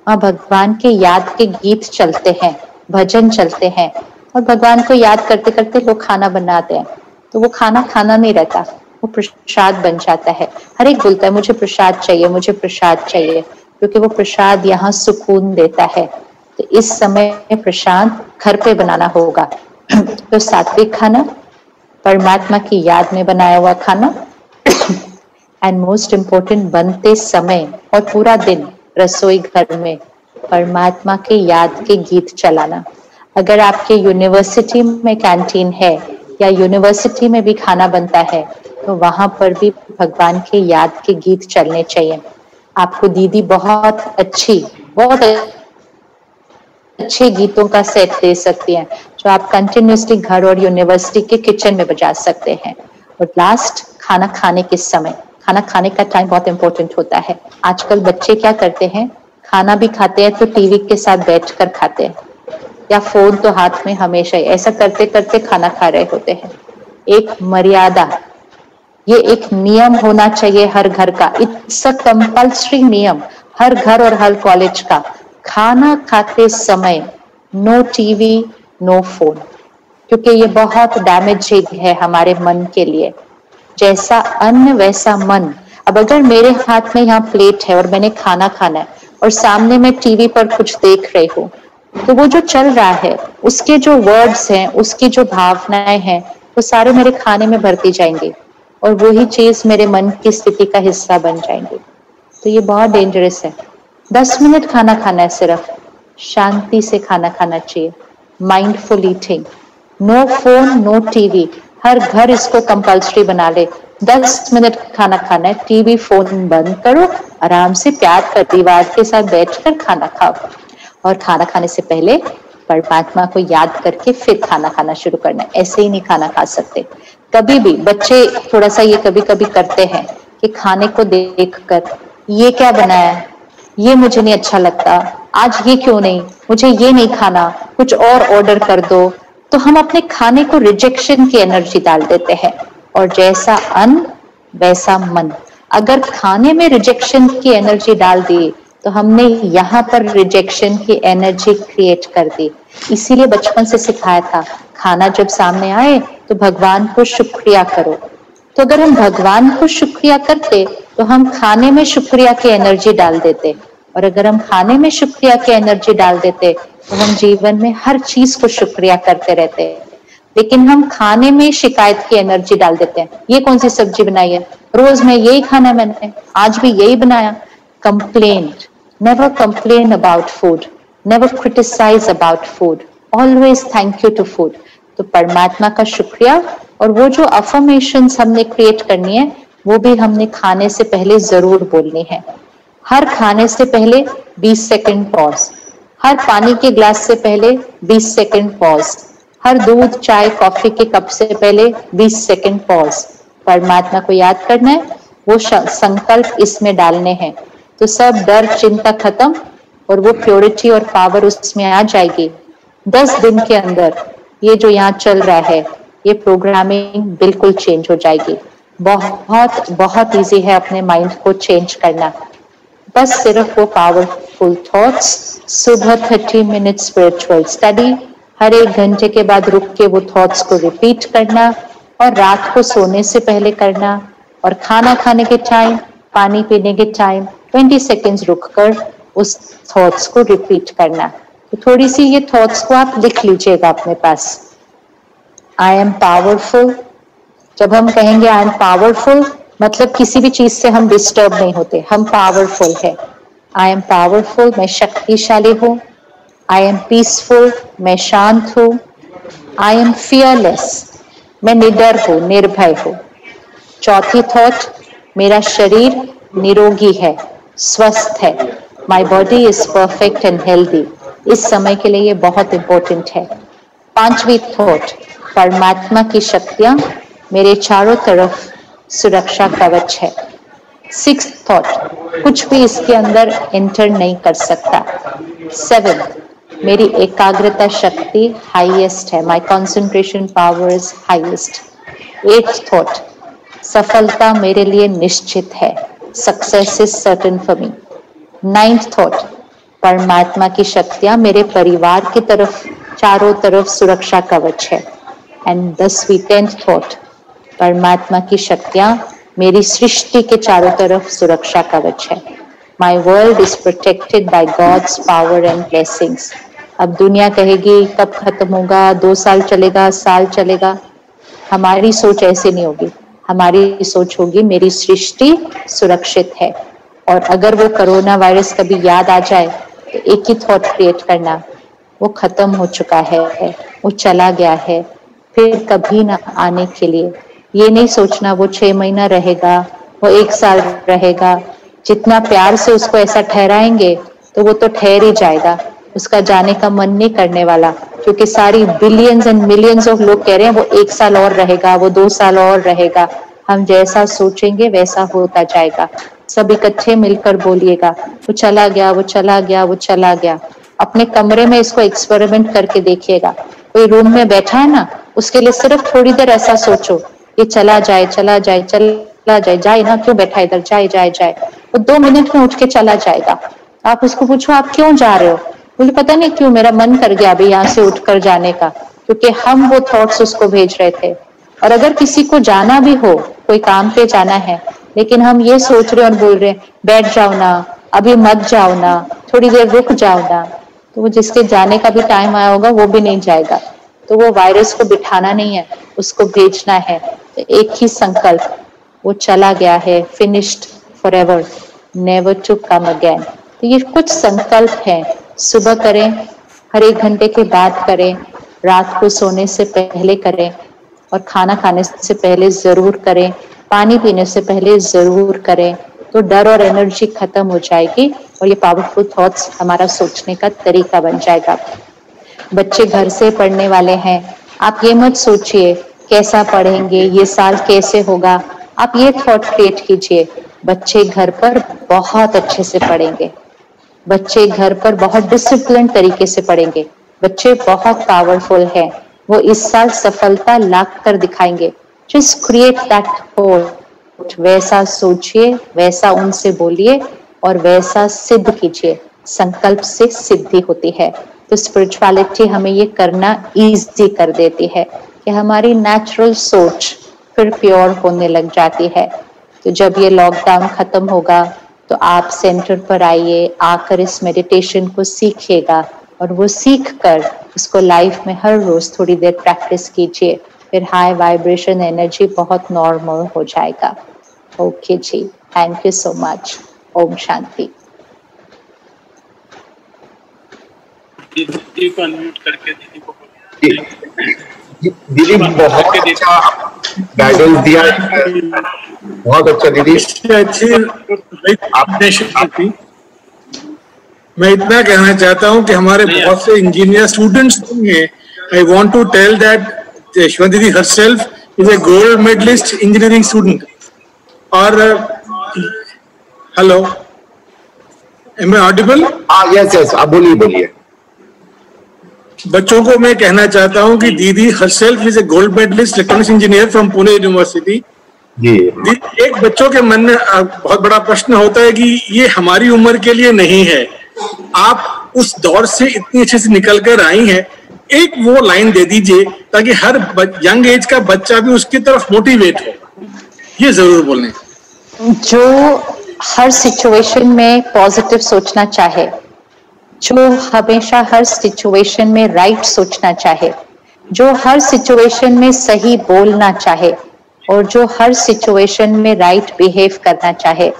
वहाँ भगवान के याद के गीत चलते हैं, भजन चलते हैं, और भगवान को याद करते करते लोग खाना बनाते हैं। तो वो खाना खाना नहीं रहता, वो प्रसाद बन जाता है। हर एक बोलता है मुझे प्रसाद चाहिए, मुझे प्रसाद चाहिए, क्योंकि वो प्रसाद यहाँ सुकून देता है। तो इस समय प्रसाद घर पे बनाना होगा। तो सात्विक खाना, परमात्मा की याद में बनाया हुआ खाना, एंड मोस्ट इम्पोर्टेंट बनते समय और पूरा दिन रसोई घर में परमात्मा के याद के गीत चलाना। अगर आपके यूनिवर्सिटी में कैंटीन है या यूनिवर्सिटी में भी खाना बनता है तो वहां पर भी भगवान के याद के गीत चलने चाहिए। आपको दीदी बहुत अच्छे गीतों का सेट दे सकती हैं, जो आप कंटिन्यूसली घर और यूनिवर्सिटी के किचन में बजा सकते हैं। और लास्ट, खाना खाने के समय, खाना खाने का टाइम बहुत इंपॉर्टेंट होता है। आजकल बच्चे क्या करते हैं, खाना भी खाते हैं तो टीवी के साथ बैठकर खाते हैं, या फोन तो हाथ में हमेशा ही, ऐसा करते करते खाना खा रहे होते हैं। एक मर्यादा, ये एक नियम होना चाहिए हर घर का। इट्स अ कंपल्सरी नियम हर घर और हर कॉलेज का। खाना खाते समय नो टीवी, नो फोन, क्योंकि ये बहुत डैमेजिंग है हमारे मन के लिए। जैसा अन्न वैसा मन। अब अगर मेरे हाथ में यहाँ प्लेट है और मैंने खाना खाना है और सामने में टीवी पर कुछ देख रही हूँ, तो वो जो चल रहा है उसके जो वर्ड्स हैं, उसकी जो भावनाएं हैं, वो सारे मेरे खाने में भरती जाएंगे और वही चीज मेरे मन की स्थिति का हिस्सा बन जाएंगे। तो ये बहुत डेंजरस है। 10 मिनट खाना खाना है, सिर्फ शांति से खाना खाना चाहिए। Mindful eating, no phone, no TV. हर घर इसको कंपल्सरी बना ले। 10 मिनट खाना खाना है, टीवी फोन बंद करो, आराम से प्यार परिवार के साथ बैठकर खाना खाओ। और खाना खाने से पहले परमात्मा को याद करके फिर खाना खाना शुरू करना है। ऐसे ही नहीं खाना खा सकते। कभी भी बच्चे थोड़ा सा ये कभी कभी करते हैं कि खाने को देखकर, ये क्या बनाया है, ये मुझे नहीं अच्छा लगता, आज ये क्यों नहीं, मुझे ये नहीं खाना, कुछ और ऑर्डर कर दो। तो हम अपने खाने को रिजेक्शन की एनर्जी डाल देते हैं। और जैसा अन्न वैसा मन। अगर खाने में रिजेक्शन की एनर्जी डाल दी तो हमने यहाँ पर रिजेक्शन की एनर्जी क्रिएट कर दी। इसीलिए बचपन से सिखाया था, खाना जब सामने आए तो भगवान को शुक्रिया करो। तो अगर हम भगवान को शुक्रिया करते तो हम खाने में शुक्रिया की एनर्जी डाल देते, और अगर हम खाने में शुक्रिया की एनर्जी डाल देते तो हम जीवन में हर चीज को शुक्रिया करते रहते। लेकिन हम खाने में शिकायत की एनर्जी डाल देते हैं, ये कौन सी सब्जी बनाई है, रोज में यही खाना, मैंने आज भी यही बनाया। Complain, never complain about food, never criticise about food, always thank you to food. तो परमात्मा का शुक्रिया, और वो जो अफर्मेशंस हमने क्रिएट करनी है वो भी हमने खाने से पहले जरूर बोलनी है। हर खाने से पहले 20 सेकंड पॉज, हर पानी के ग्लास से पहले 20 सेकंड पॉज, हर दूध चाय कॉफी के कप से पहले 20 सेकंड पॉज। परमात्मा को याद करना है, वो संकल्प इसमें डालने हैं, तो सब डर चिंता खत्म और वो प्योरिटी और पावर उसमें आ जाएगी। 10 दिन के अंदर ये जो यहाँ चल रहा है ये प्रोग्रामिंग बिल्कुल चेंज हो जाएगी। बहुत बहुत इजी है अपने माइंड को चेंज करना, बस सिर्फ वो पावरफुल थॉट्स, सुबह 30 मिनट स्पिरिचुअल स्टडी, हर 1 घंटे के बाद रुक के वो थॉट्स को रिपीट करना, और रात को सोने से पहले करना, और खाना खाने के टाइम, पानी पीने के टाइम 20 सेकेंड्स रुक कर उस थॉट्स को रिपीट करना। तो थोड़ी सी ये थॉट्स को आप लिख लीजिएगा अपने पास। आई एम पावरफुल, जब हम कहेंगे आई एम पावरफुल मतलब किसी भी चीज से हम डिस्टर्ब नहीं होते, हम पावरफुल है। आई एम पावरफुल, मैं शक्तिशाली हूँ। आई एम पीसफुल, मैं शांत हूँ। आई एम फियरलेस, मैं निडर हूँ, निर्भय हूँ। चौथी थॉट, मेरा शरीर निरोगी है, स्वस्थ है। My body is perfect and healthy. इस समय के लिए ये बहुत इंपॉर्टेंट है। 5वीं थॉट, परमात्मा की शक्तियां मेरे चारों तरफ सुरक्षा कवच है। 6th थॉट, कुछ भी इसके अंदर एंटर नहीं कर सकता। 7th, मेरी एकाग्रता शक्ति हाईएस्ट है, my concentration power is highest. 8th thought, सफलता मेरे लिए निश्चित है, success is certain for me. 9th thought, परमात्मा की शक्तियां मेरे परिवार की तरफ चारों तरफ सुरक्षा कवच है। एंड 10वीं 10th थॉट, परमात्मा की शक्तियां मेरी सृष्टि के चारों तरफ सुरक्षा कवच है। My world is protected by God's power and blessings. अब दुनिया कहेगी कब खत्म होगा, 2 साल चलेगा, साल चलेगा, हमारी सोच ऐसे नहीं होगी। हमारी सोच होगी मेरी सृष्टि सुरक्षित है। और अगर वो कोरोना वायरस कभी याद आ जाए तो एक ही थॉट क्रिएट करना, वो खत्म हो चुका है, वो चला गया है, फिर कभी ना आने के लिए। ये नहीं सोचना वो 6 महीना रहेगा, वो 1 साल रहेगा। जितना प्यार से उसको ऐसा ठहराएंगे तो वो तो ठहर ही जाएगा, उसका जाने का मन नहीं करने वाला, क्योंकि सारी बिलियंस एंड मिलियंस ऑफ लोग कह रहे हैं वो 1 साल और रहेगा, वो 2 साल और रहेगा। हम जैसा सोचेंगे वैसा होता जाएगा। सब इकट्ठे मिलकर बोलिएगा वो चला गया, वो चला गया, वो चला गया। अपने कमरे में इसको एक्सपेरिमेंट करके देखिएगा। कोई रूम में बैठा है ना, उसके लिए सिर्फ थोड़ी देर ऐसा सोचो, ये चला जाए, चला जाए, चला जाए, जाए ना, क्यों बैठा इधर, जाए जाए जाए। वो 2 मिनट में उठ के चला जाएगा। आप उसको पूछो आप क्यों जा रहे हो, बोले पता नहीं क्यों, मेरा मन कर गया अभी यहाँ से उठकर जाने का, क्योंकि हम वो थॉट्स उसको भेज रहे थे। और अगर किसी को जाना भी हो, कोई काम पे जाना है, लेकिन हम ये सोच रहे और बोल रहे हैं बैठ जाओ ना, अभी मत जाओ ना, थोड़ी देर रुक जाओ ना, तो वो जिसके जाने का भी टाइम आया होगा वो भी नहीं जाएगा। तो वो वायरस को बिठाना नहीं है, उसको भेजना है। तो एक ही संकल्प, वो चला गया है, finished forever, never to come again. तो ये कुछ संकल्प हैं, सुबह करें, हर 1 घंटे के बाद करें, रात को सोने से पहले करें, और खाना खाने से पहले जरूर करें, पानी पीने से पहले जरूर करें। तो डर और एनर्जी खत्म हो जाएगी और ये पावरफुल थॉट्स हमारा सोचने का तरीका बन जाएगा। बच्चे घर से पढ़ने वाले हैं, आप ये मत सोचिए कैसा पढ़ेंगे, ये साल कैसे होगा, आप ये थॉट क्रिएट कीजिए बच्चे घर पर बहुत अच्छे से पढ़ेंगे, बच्चे घर पर बहुत डिसिप्लिन तरीके से पढ़ेंगे, बच्चे बहुत पावरफुल हैं, वो इस साल सफलता ला कर दिखाएंगे। जस्ट क्रिएट दैट थॉट वैसा सोचिए, वैसा उनसे बोलिए और वैसा सिद्ध कीजिए। संकल्प से सिद्धि होती है। तो स्पिरिचुअलिटी हमें ये करना इजी कर देती है कि हमारी नेचुरल सोच फिर प्योर होने लग जाती है। तो जब ये लॉकडाउन खत्म होगा तो आप सेंटर पर आइए, आकर इस मेडिटेशन को सीखिएगा और वो सीख कर इसको लाइफ में हर रोज थोड़ी देर प्रैक्टिस कीजिए, फिर हाई वाइब्रेशन एनर्जी बहुत नॉर्मल हो जाएगा। ओके जी, थैंक यू सो मच। ओम शांति। दीदी को अनम्यूट करके दीदी को दीदी बहुत अच्छा गाइडेंस दिया, बहुत अच्छा दीदी। अच्छी मैं इतना कहना चाहता हूं कि हमारे बहुत से इंजीनियर स्टूडेंट्स हैं। I want to tell that Yashwant दीदी herself is a gold medalist engineering student। और hello, am I audible? Yes yes, आप बोलिए। बच्चों को मैं कहना चाहता हूं कि दीदी herself is a gold medalist electronics engineer from Pune University। जी, एक बच्चों के मन में बहुत बड़ा प्रश्न होता है कि ये हमारी उम्र के लिए नहीं है। आप उस दौर से इतनी अच्छे से निकल कर आई हैं, एक वो लाइन दे दीजिए ताकि हर यंग एज का बच्चा भी उसकी तरफ मोटिवेट हो। ये जरूर बोलें। जो हर सिचुएशन में पॉजिटिव सोचना चाहे, जो हमेशा हर सिचुएशन में राइट सोचना चाहे, जो हर सिचुएशन में सही बोलना चाहे और जो हर सिचुएशन में राइट बिहेव करना चाहे,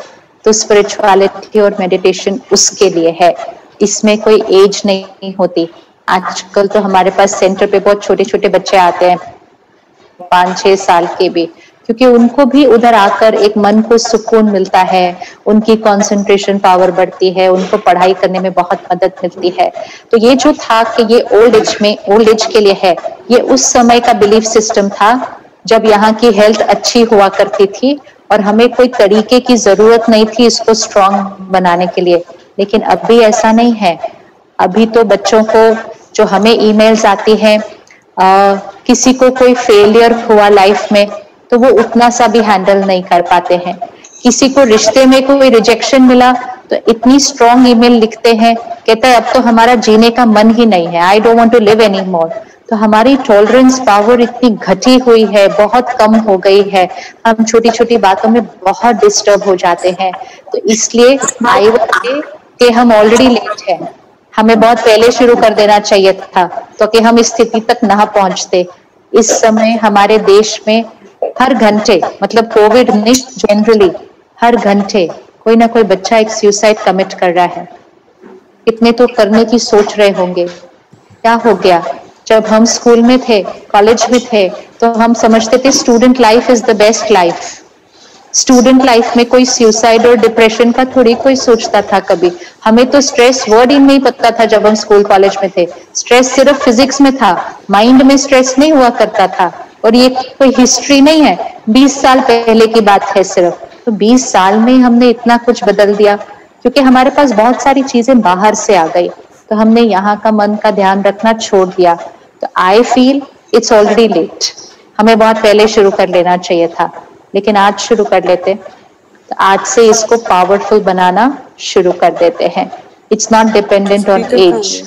तो स्पिरिचुअलिटी और मेडिटेशन उसके लिए है। इसमें कोई एज नहीं होती। आजकल तो हमारे पास सेंटर पे बहुत छोटे छोटे बच्चे आते हैं, 5-6 साल के भी, क्योंकि उनको भी उधर आकर एक मन को सुकून मिलता है, उनकी कंसंट्रेशन पावर बढ़ती है, उनको पढ़ाई करने में बहुत मदद मिलती है। तो ये जो था कि ये ओल्ड एज के लिए है, ये उस समय का बिलीफ सिस्टम था जब यहाँ की हेल्थ अच्छी हुआ करती थी और हमें कोई तरीके की जरूरत नहीं थी इसको स्ट्रॉन्ग बनाने के लिए। लेकिन अभी ऐसा नहीं है। अभी तो बच्चों को जो हमें ईमेल्स आती हैं, किसी को कोई फेलियर हुआ लाइफ में तो वो उतना सा भी हैंडल नहीं कर पाते हैं। किसी को रिश्ते में कोई रिजेक्शन मिला तो इतनी स्ट्रॉन्ग ईमेल लिखते हैं, कहता है अब तो हमारा जीने का मन ही नहीं है, I don't want to live any more. तो हमारी टॉलरेंस पावर इतनी घटी हुई है, बहुत कम हो गई है। हम छोटी छोटी बातों में बहुत डिस्टर्ब हो जाते हैं। तो इसलिए आई वुड से कि हम ऑलरेडी लेट हैं, हमें बहुत पहले शुरू कर देना चाहिए था तो कि हम इस स्थिति तक ना पहुंचते। इस समय हमारे देश में हर घंटे, मतलब कोविड नहीं, जनरली हर घंटे कोई ना कोई बच्चा एक सुसाइड कमिट कर रहा है। कितने तो करने की सोच रहे होंगे। क्या हो गया? जब हम स्कूल में थे, कॉलेज में थे, तो हम समझते थे student life is the best life. Student life में कोई सुसाइड और डिप्रेशन का थोड़ी कोई सोचता था कभी। हमें तो स्ट्रेस वर्ड ही नहीं पता था जब हम स्कूल कॉलेज में थे। स्ट्रेस सिर्फ फिजिक्स में था, माइंड में स्ट्रेस नहीं हुआ करता था। और ये कोई हिस्ट्री नहीं है, 20 साल पहले की बात है सिर्फ। तो 20 साल में हमने इतना कुछ बदल दिया क्योंकि हमारे पास बहुत सारी चीजें बाहर से आ गई, तो हमने यहाँ का मन का ध्यान रखना छोड़ दिया। तो I feel it's already late. हमें बहुत पहले शुरू कर लेना चाहिए था, लेकिन आज शुरू कर लेते। तो आज से इसको पावरफुल बनाना शुरू कर देते हैं। It's not dependent on age,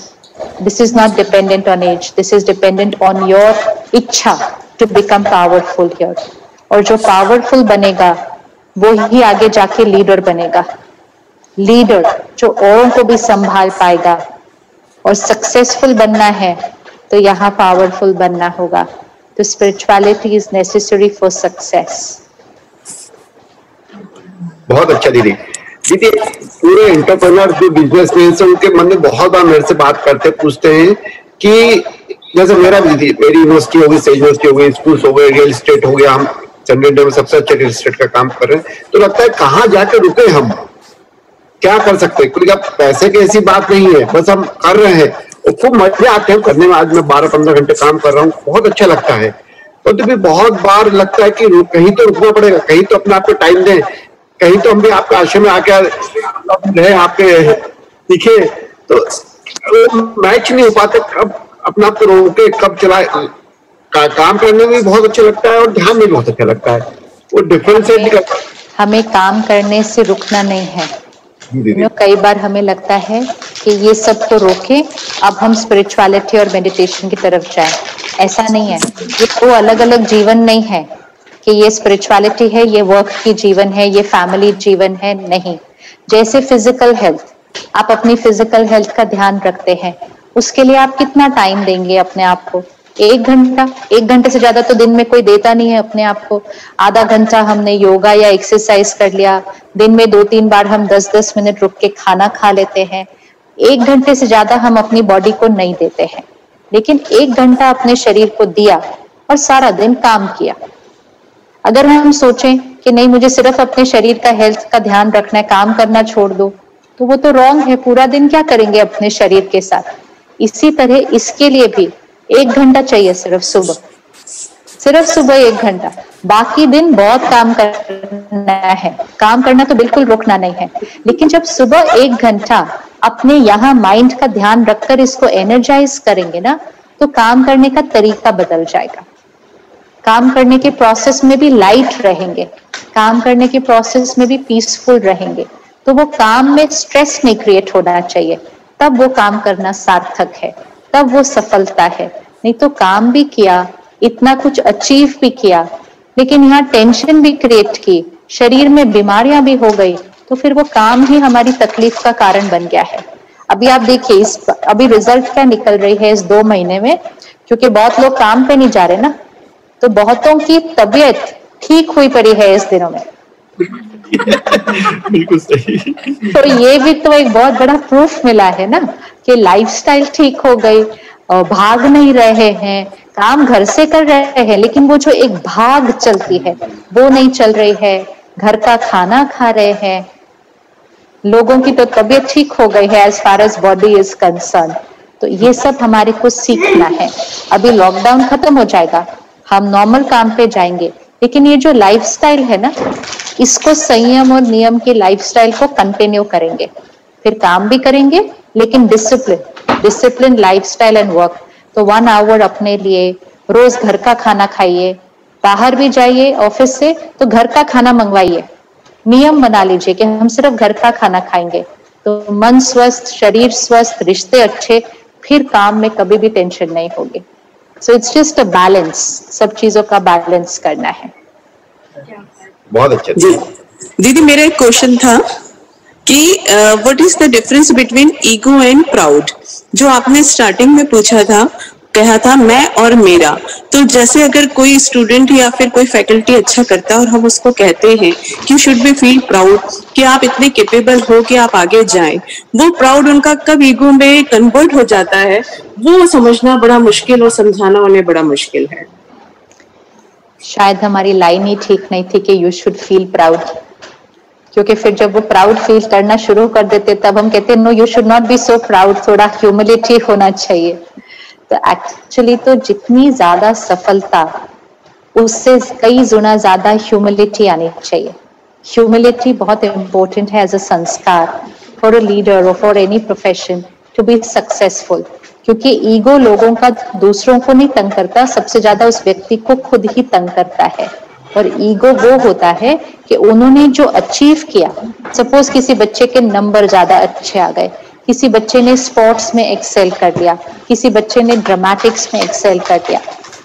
this is not dependent on age, this is dependent on your इच्छा टू बिकम पावरफुल हियर। और जो पावरफुल बनेगा वो ही आगे जाके लीडर बनेगा। लीडर जो औरों को भी संभाल पाएगा। और सक्सेसफुल बनना है तो यहाँ पावरफुल बनना होगा। तो spirituality is necessary for success. बहुत अच्छा दीदी। दीदी, पूरे एंटरप्रेन्योर जो बिजनेसमैन से उनके मन में बहुत बार मेरे से बात करते पूछते हैं कि जैसे मेरा दीदी, मेरी यूनिवर्सिटी हो गई, सेज यूनिवर्सिटी हो गई, स्कूल हो गए, रियल एस्टेट हो गया, हम चंडीगढ़ में सबसे अच्छा रियल एस्टेट का काम कर रहे हैं। तो लगता है कहाँ जाके रुके, हम क्या कर सकते हैं? क्योंकि अब पैसे की ऐसी बात नहीं है, बस हम कर रहे हैं और खूब मजे आते हैं करने में। आज मैं 12-15 घंटे काम कर रहा हूँ, बहुत अच्छा लगता है। और तो भी बहुत बार लगता है कि कहीं तो रुकना पड़ेगा, कहीं तो अपने आप को टाइम दें, कहीं तो हम भी आपके आश्रम में आके रहे, आपके दिखे। तो मैच नहीं हो पाते, कब अपना आप को रोके, कब चलाए। काम करने में भी बहुत अच्छा लगता है और ध्यान में भी बहुत अच्छा लगता है। वो डिफरेंशिएट हमें काम करने से रुकना नहीं है। कई बार हमें लगता है कि ये सब तो रोके, अब हम स्पिरिचुअलिटी और मेडिटेशन की तरफ जाएं। ऐसा नहीं है, ये दो अलग अलग जीवन नहीं है कि ये स्पिरिचुअलिटी है, ये वर्क की जीवन है, ये फैमिली जीवन है, नहीं। जैसे फिजिकल हेल्थ, आप अपनी फिजिकल हेल्थ का ध्यान रखते हैं, उसके लिए आप कितना टाइम देंगे अपने आप को? 1 घंटा, 1 घंटे से ज्यादा तो दिन में कोई देता नहीं है अपने आप को। आधा घंटा हमने योगा या एक्सरसाइज कर लिया, दिन में 2-3 बार हम 10-10 मिनट रुक के खाना खा लेते हैं। 1 घंटे से ज्यादा हम अपनी बॉडी को नहीं देते हैं, लेकिन 1 घंटा अपने शरीर को दिया और सारा दिन काम किया। अगर हम सोचें कि नहीं, मुझे सिर्फ अपने शरीर का हेल्थ का ध्यान रखना है, काम करना छोड़ दो, तो वो तो रॉन्ग है। पूरा दिन क्या करेंगे अपने शरीर के साथ? इसी तरह इसके लिए भी 1 घंटा चाहिए, सिर्फ सुबह 1 घंटा। बाकी दिन बहुत काम करना है, काम करना तो बिल्कुल रुकना नहीं है, लेकिन जब सुबह 1 घंटा अपने यहाँ माइंड का ध्यान रखकर इसको एनर्जाइज करेंगे ना, तो काम करने का तरीका बदल जाएगा। काम करने के प्रोसेस में भी लाइट रहेंगे, काम करने के प्रोसेस में भी पीसफुल रहेंगे, तो वो काम में स्ट्रेस नहीं क्रिएट होना चाहिए, तब वो काम करना सार्थक है, तब वो सफलता है। नहीं तो काम भी किया, इतना कुछ अचीव भी किया, लेकिन यहाँ टेंशन भी क्रिएट की, शरीर में बीमारियां भी हो गई, तो फिर वो काम ही हमारी तकलीफ का कारण बन गया है। अभी आप देखिए, अभी रिजल्ट क्या निकल रही है इस 2 महीने में, क्योंकि बहुत लोग काम पे नहीं जा रहे ना, तो बहुतों की तबीयत ठीक हुई पड़ी है इस दिनों में। बिल्कुल सही। तो ये भी तो एक बहुत बड़ा प्रूफ मिला है ना कि लाइफस्टाइल ठीक हो गई, और भाग नहीं रहे हैं, काम घर से कर रहे हैं, लेकिन वो जो एक भाग चलती है वो नहीं चल रही है। घर का खाना खा रहे हैं, लोगों की तो तबीयत ठीक हो गई है as far as body is concern. तो ये सब हमारे को सीखना है। अभी लॉकडाउन खत्म हो जाएगा, हम नॉर्मल काम पे जाएंगे, लेकिन ये जो लाइफस्टाइल है ना, इसको संयम और नियम के लाइफस्टाइल को कंटिन्यू करेंगे, फिर काम भी करेंगे, लेकिन डिसिप्लिन लाइफस्टाइल एंड वर्क। तो 1 आवर अपने लिए, रोज घर का खाना खाइए, बाहर भी जाइए ऑफिस से तो घर का खाना मंगवाइए, नियम बना लीजिए कि हम सिर्फ घर का खाना खाएंगे, तो मन स्वस्थ, शरीर स्वस्थ, रिश्ते अच्छे, फिर काम में कभी भी टेंशन नहीं होगी। So it's just a balance, सब चीजों का बैलेंस करना है। बहुत अच्छा जी दीदी, मेरा एक क्वेश्चन था कि what is the difference between ego and proud, जो आपने स्टार्टिंग में पूछा था, कहा था मैं और मेरा। तो जैसे अगर कोई स्टूडेंट या फिर कोई फैकल्टी अच्छा करता है और हम उसको कहते हैं कि you should be feel proud कि आप इतने कैपेबल हो कि आप आगे जाएं, वो प्राउड उनका कब ईगो में कन्वर्ट हो जाता है, वो समझना बड़ा मुश्किल और समझाना उन्हें बड़ा मुश्किल है। शायद हमारी लाइन ही ठीक नहीं थी कि यू शुड फील प्राउड, क्योंकि फिर जब वो प्राउड फील करना शुरू कर देते तब हम कहते no, you should not be so proud, थोड़ा ह्यूमिलिटी होना चाहिए। तो एक्चुअली तो जितनी ज्यादा सफलता, उससे कई गुना ज्यादा ह्यूमिलिटी आनी चाहिए। ह्यूमिलिटी बहुत इंपॉर्टेंट है एज अ संस्कार फॉर अ लीडर और for any profession to be successful, क्योंकि ईगो लोगों का दूसरों को नहीं तंग करता, सबसे ज्यादा उस व्यक्ति को खुद ही तंग करता है। और ईगो वो होता है कि उन्होंने जो अचीव किया, सपोज किसी बच्चे के नंबर ज्यादा अच्छे आ गए, किसी बच्चे ने स्पोर्ट्स में एक्सेल कर लिया, किसी बच्चे ने ड्रामेटिक्स में एक्सेल कर लिया,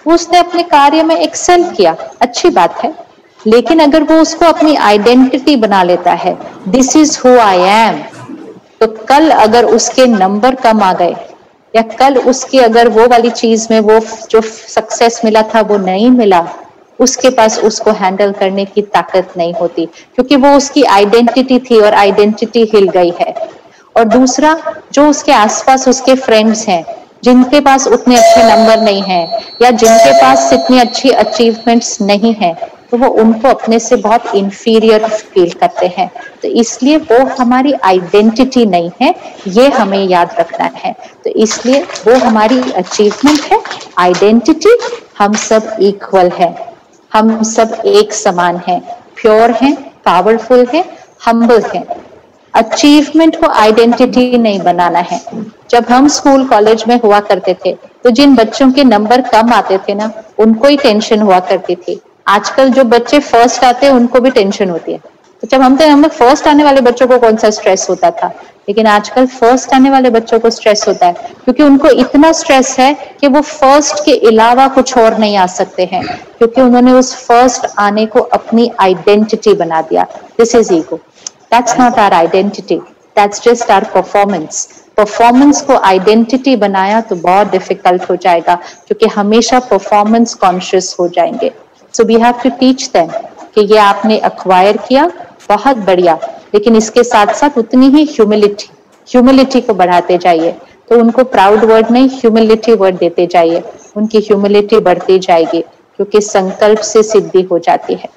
उसने अपने कार्य में एक्सेल किया, अच्छी बात है। लेकिन अगर वो उसको अपनी आइडेंटिटी बना लेता है, this is who I am, तो कल अगर उसके नंबर कम आ गए या कल उसकी अगर वो वाली चीज में वो जो सक्सेस मिला था वो नहीं मिला, उसके पास उसको हैंडल करने की ताकत नहीं होती, क्योंकि वो उसकी आइडेंटिटी थी और आइडेंटिटी हिल गई है। और दूसरा, जो उसके आसपास उसके फ्रेंड्स हैं, जिनके पास उतने अच्छे नंबर नहीं हैं या जिनके पास इतनी अच्छी अचीवमेंट्स नहीं हैं, तो वो उनको अपने से बहुत इंफीरियर फील करते हैं। तो इसलिए वो हमारी आइडेंटिटी नहीं है, ये हमें याद रखना है। तो इसलिए वो हमारी अचीवमेंट है, आइडेंटिटी, हम सब इक्वल हैं, हम सब एक समान हैं, प्योर हैं, पावरफुल हैं, हम्बल हैं। अचीवमेंट को आइडेंटिटी नहीं बनाना है। जब हम स्कूल कॉलेज में हुआ करते थे, तो जिन बच्चों के नंबर कम आते थे ना, उनको ही टेंशन हुआ करती थी आजकल जो बच्चे फर्स्ट आते हैं उनको भी टेंशन होती है। तो जब हम थे, हमें फर्स्ट आने वाले बच्चों को कौन सा स्ट्रेस होता था, लेकिन आजकल फर्स्ट आने वाले बच्चों को स्ट्रेस होता है, क्योंकि उनको इतना स्ट्रेस है कि वो फर्स्ट के अलावा कुछ और नहीं आ सकते हैं, क्योंकि उन्होंने उस फर्स्ट आने को अपनी आइडेंटिटी बना दिया। This is ego, that's not our identity, that's just our performance. Performance को आइडेंटिटी बनाया तो बहुत डिफिकल्ट हो जाएगा, क्योंकि हमेशा परफॉर्मेंस कॉन्शियस हो जाएंगे। So we have to teach them कि ये आपने एक्वायर किया, बहुत बढ़िया, लेकिन इसके साथ साथ उतनी ही ह्यूमिलिटी को बढ़ाते जाइए। तो उनको प्राउड वर्ड नहीं, ह्यूमिलिटी वर्ड देते जाइए, उनकी ह्यूमिलिटी बढ़ती जाएगी, क्योंकि संकल्प से सिद्धि हो जाती है।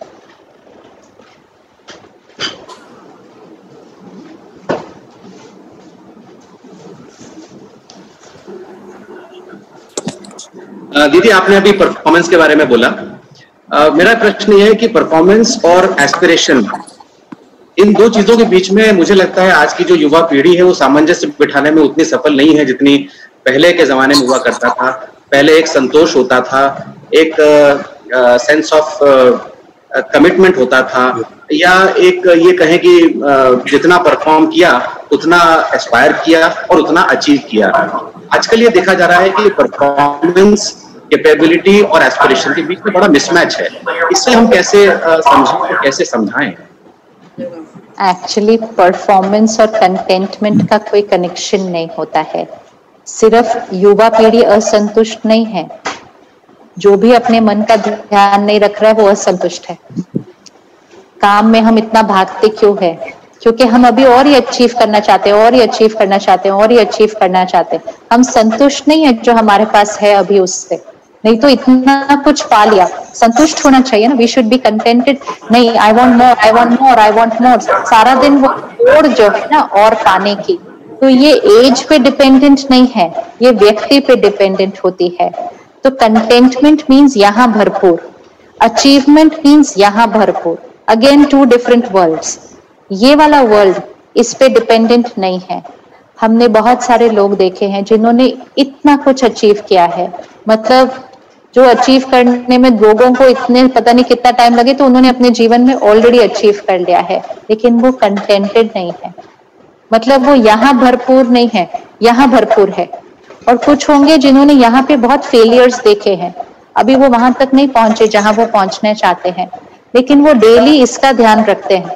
दीदी, आपने अभी परफॉर्मेंस के बारे में बोला। मेरा प्रश्न ये है कि परफॉर्मेंस और एस्पिरेशन, इन दो चीजों के बीच में मुझे लगता है आज की जो युवा पीढ़ी है वो सामंजस्य बिठाने में उतनी सफल नहीं है जितनी पहले के जमाने में हुआ करता था। पहले एक संतोष होता था, एक सेंस ऑफ कमिटमेंट होता था, या एक ये कहें कि जितना परफॉर्म किया उतना एस्पायर किया और उतना अचीव किया। आजकल ये देखा जा रहा है कि परफॉर्मेंस, कैपेबिलिटी और एस्पिरेशन के बीच में बड़ा मिसमैच है। इससे हम कैसे समझें, कैसे समझाएं? एक्चुअली परफॉर्मेंस और कंटेंटमेंट का कोई कनेक्शन नहीं होता है। सिर्फ युवा पीढ़ी असंतुष्ट नहीं है, जो भी अपने मन का ध्यान नहीं रख रहा है वो असंतुष्ट है। काम में हम इतना भागते क्यों है? क्योंकि हम अभी और ही अचीव करना चाहते हैं, और ही अचीव करना चाहते हैं, और ही अचीव करना चाहते हैं। हम संतुष्ट नहीं है जो हमारे पास है अभी उससे, नहीं तो इतना कुछ पा लिया, संतुष्ट होना चाहिए ना। We should be contented. नहीं, I want more, I want more, I want more, सारा दिन वो ओर जो है ना और पाने की। तो ये एज पे डिपेंडेंट नहीं है, ये व्यक्ति पे डिपेंडेंट होती है। तो कंटेंटमेंट मीन्स यहाँ भरपूर, अचीवमेंट मीन्स यहाँ भरपूर। Again two different worlds. ये वाला वर्ल्ड इस पे डिपेंडेंट नहीं है। हमने बहुत सारे लोग देखे हैं जिन्होंने इतना कुछ अचीव किया है, मतलब जो अचीव करने में लोगों को इतने पता नहीं कितना टाइम लगे, तो उन्होंने अपने जीवन में ऑलरेडी अचीव कर लिया है, लेकिन वो कंटेंटेड नहीं है। मतलब वो यहाँ भरपूर नहीं है, यहाँ भरपूर है। और कुछ होंगे जिन्होंने यहाँ पे बहुत फेलियर्स देखे हैं, अभी वो वहां तक नहीं पहुंचे जहां वो पहुंचना चाहते हैं, लेकिन वो डेली इसका ध्यान रखते हैं,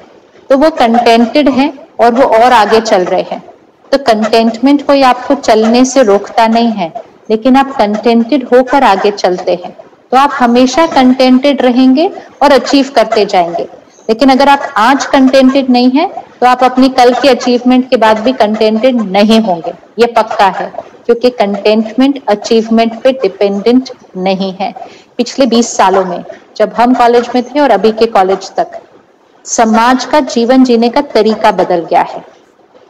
तो वो कंटेंटेड है और वो और आगे चल रहे हैं। तो कंटेंटमेंट कोई आपको चलने से रोकता नहीं है, लेकिन आप कंटेंटेड होकर आगे चलते हैं, तो आप हमेशा कंटेंटेड रहेंगे और अचीव करते जाएंगे। लेकिन अगर आप आज कंटेंटेड नहीं है, तो आप अपनी कल के अचीवमेंट के बाद भी कंटेंटेड नहीं होंगे, ये पक्का है, क्योंकि कंटेंटमेंट अचीवमेंट पे डिपेंडेंट नहीं है। पिछले 20 सालों में जब हम कॉलेज में थे और अभी के कॉलेज तक, समाज का जीवन जीने का तरीका बदल गया है।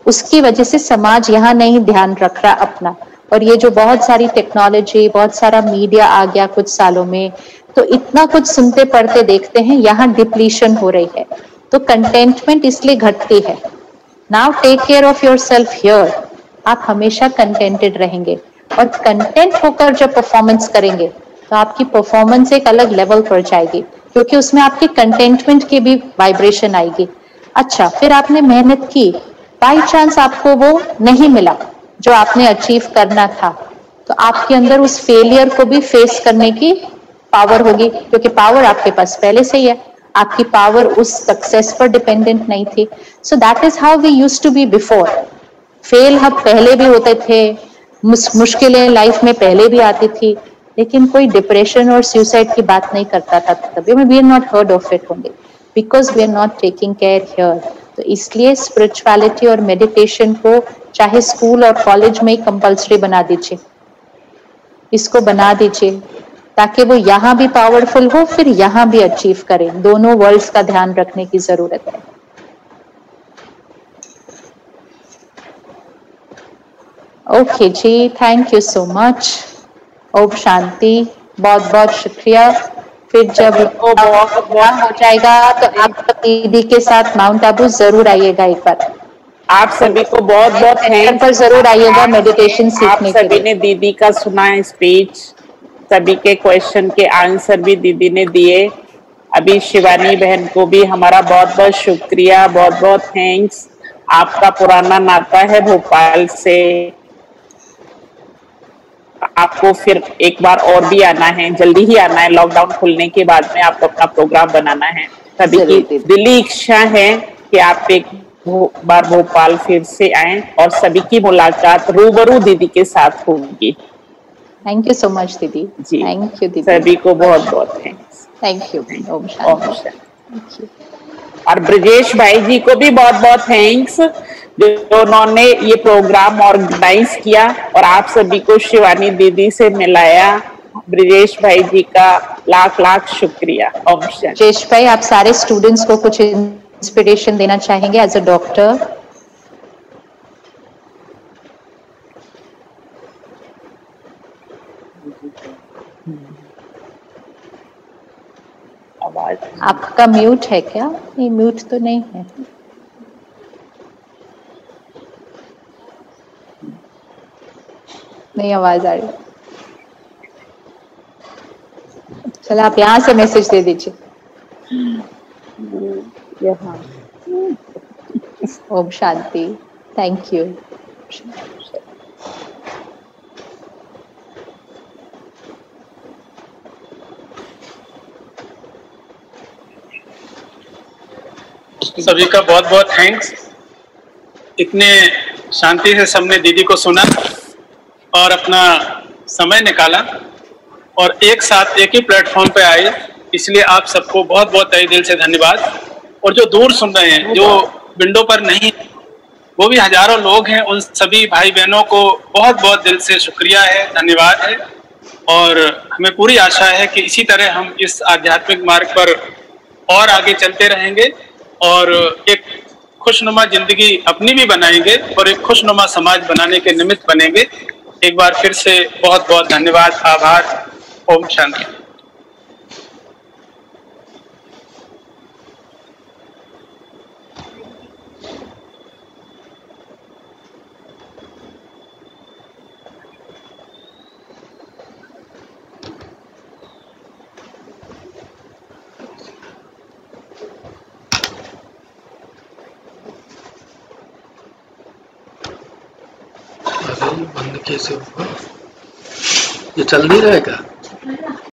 उसकी वजह से समाज यहाँ नहीं ध्यान रख रहा अपना, और ये जो बहुत सारी टेक्नोलॉजी, बहुत सारा मीडिया आ गया कुछ सालों में, तो इतना कुछ सुनते पढ़ते देखते हैं, यहाँ डिप्लीशन हो रही है, तो कंटेंटमेंट इसलिए घटती है। Now take care of yourself here. आप हमेशा कंटेंटेड रहेंगे, और कंटेंट होकर जब परफॉर्मेंस करेंगे तो आपकी परफॉर्मेंस एक अलग लेवल पर जाएगी, क्योंकि उसमें आपके कंटेंटमेंट की भी वाइब्रेशन आएगी। अच्छा, फिर आपने मेहनत की, बाई चांस आपको वो नहीं मिला जो आपने अचीव करना था, तो आपके अंदर उस फेलियर को भी फेस करने की पावर होगी, क्योंकि पावर आपके पास पहले से ही है। आपकी पावर उस सक्सेस पर डिपेंडेंट नहीं थी। So that is how we used to be before. Fail हम पहले भी होते थे, मुश्किलें लाइफ में पहले भी आती थी, लेकिन कोई डिप्रेशन और सुसाइड की बात नहीं करता था तभी। We are not heard of it only because we are not taking care here. तो इसलिए स्पिरिचुअलिटी और मेडिटेशन को चाहे स्कूल और कॉलेज में ही कंपल्सरी बना दीजिए, इसको बना दीजिए, ताकि वो यहाँ भी पावरफुल हो, फिर यहाँ भी अचीव करें। दोनों वर्ल्ड्स का ध्यान रखने की जरूरत है। ओके जी, थैंक यू सो मच। ओम शांति, बहुत बहुत शुक्रिया। फिर जब वो बहुत हो जाएगा तो आप दीदी के साथ माउंट आबू जरूर आइएगा एक बार। आप सभी को बहुत बहुत थैंक पर जरूर आइएगा मेडिटेशन सीखने के लिए। सभी ने दीदी का सुना स्पीच, सभी के क्वेश्चन के आंसर भी दीदी ने दिए। अभी शिवानी बहन को भी हमारा बहुत बहुत शुक्रिया, बहुत बहुत थैंक्स। आपका पुराना नाता है भोपाल से, आपको फिर एक बार और भी आना है, जल्दी ही आना है, लॉकडाउन खुलने के बाद में आपको अपना प्रोग्राम बनाना है। सभी की दिली इच्छा है कि आप एक बार भोपाल फिर से आएं और सभी की मुलाकात रूबरू दीदी के साथ होगी। थैंक यू सो मच दीदी। जी थैंक यू दीदी, सभी को बहुत बहुत थैंक्स। Thank you. ओम शांति। और ब्रजेश भाई जी को भी बहुत बहुत थैंक्स, जो उन्होंने ये प्रोग्राम ऑर्गेनाइज किया और आप सभी को शिवानी दीदी से मिलाया। ब्रजेश भाई जी का लाख लाख शुक्रिया। ओम शांति। ब्रजेश भाई, आप सारे स्टूडेंट्स को कुछ इंस्पिरेशन देना चाहेंगे एज अ डॉक्टर? आपका म्यूट है क्या? नहीं, म्यूट तो नहीं है। नहीं आवाज आ रही। चलो आप यहाँ से मैसेज दे दीजिए। ओम शांति। Thank you. सभी का बहुत बहुत थैंक्स। इतने शांति से सबने दीदी को सुना और अपना समय निकाला और एक साथ एक ही प्लेटफॉर्म पे आए, इसलिए आप सबको बहुत बहुत तहे दिल से धन्यवाद। और जो दूर सुन रहे हैं, जो विंडो पर नहीं, वो भी हजारों लोग हैं, उन सभी भाई बहनों को बहुत बहुत दिल से शुक्रिया है, धन्यवाद है। और हमें पूरी आशा है कि इसी तरह हम इस आध्यात्मिक मार्ग पर और आगे चलते रहेंगे और एक खुशनुमा जिंदगी अपनी भी बनाएंगे और एक खुशनुमा समाज बनाने के निमित्त बनेंगे। एक बार फिर से बहुत बहुत धन्यवाद, आभार। ओम शांति। अरे ये बंद कैसे हुआ? ये चल नहीं रहेगा?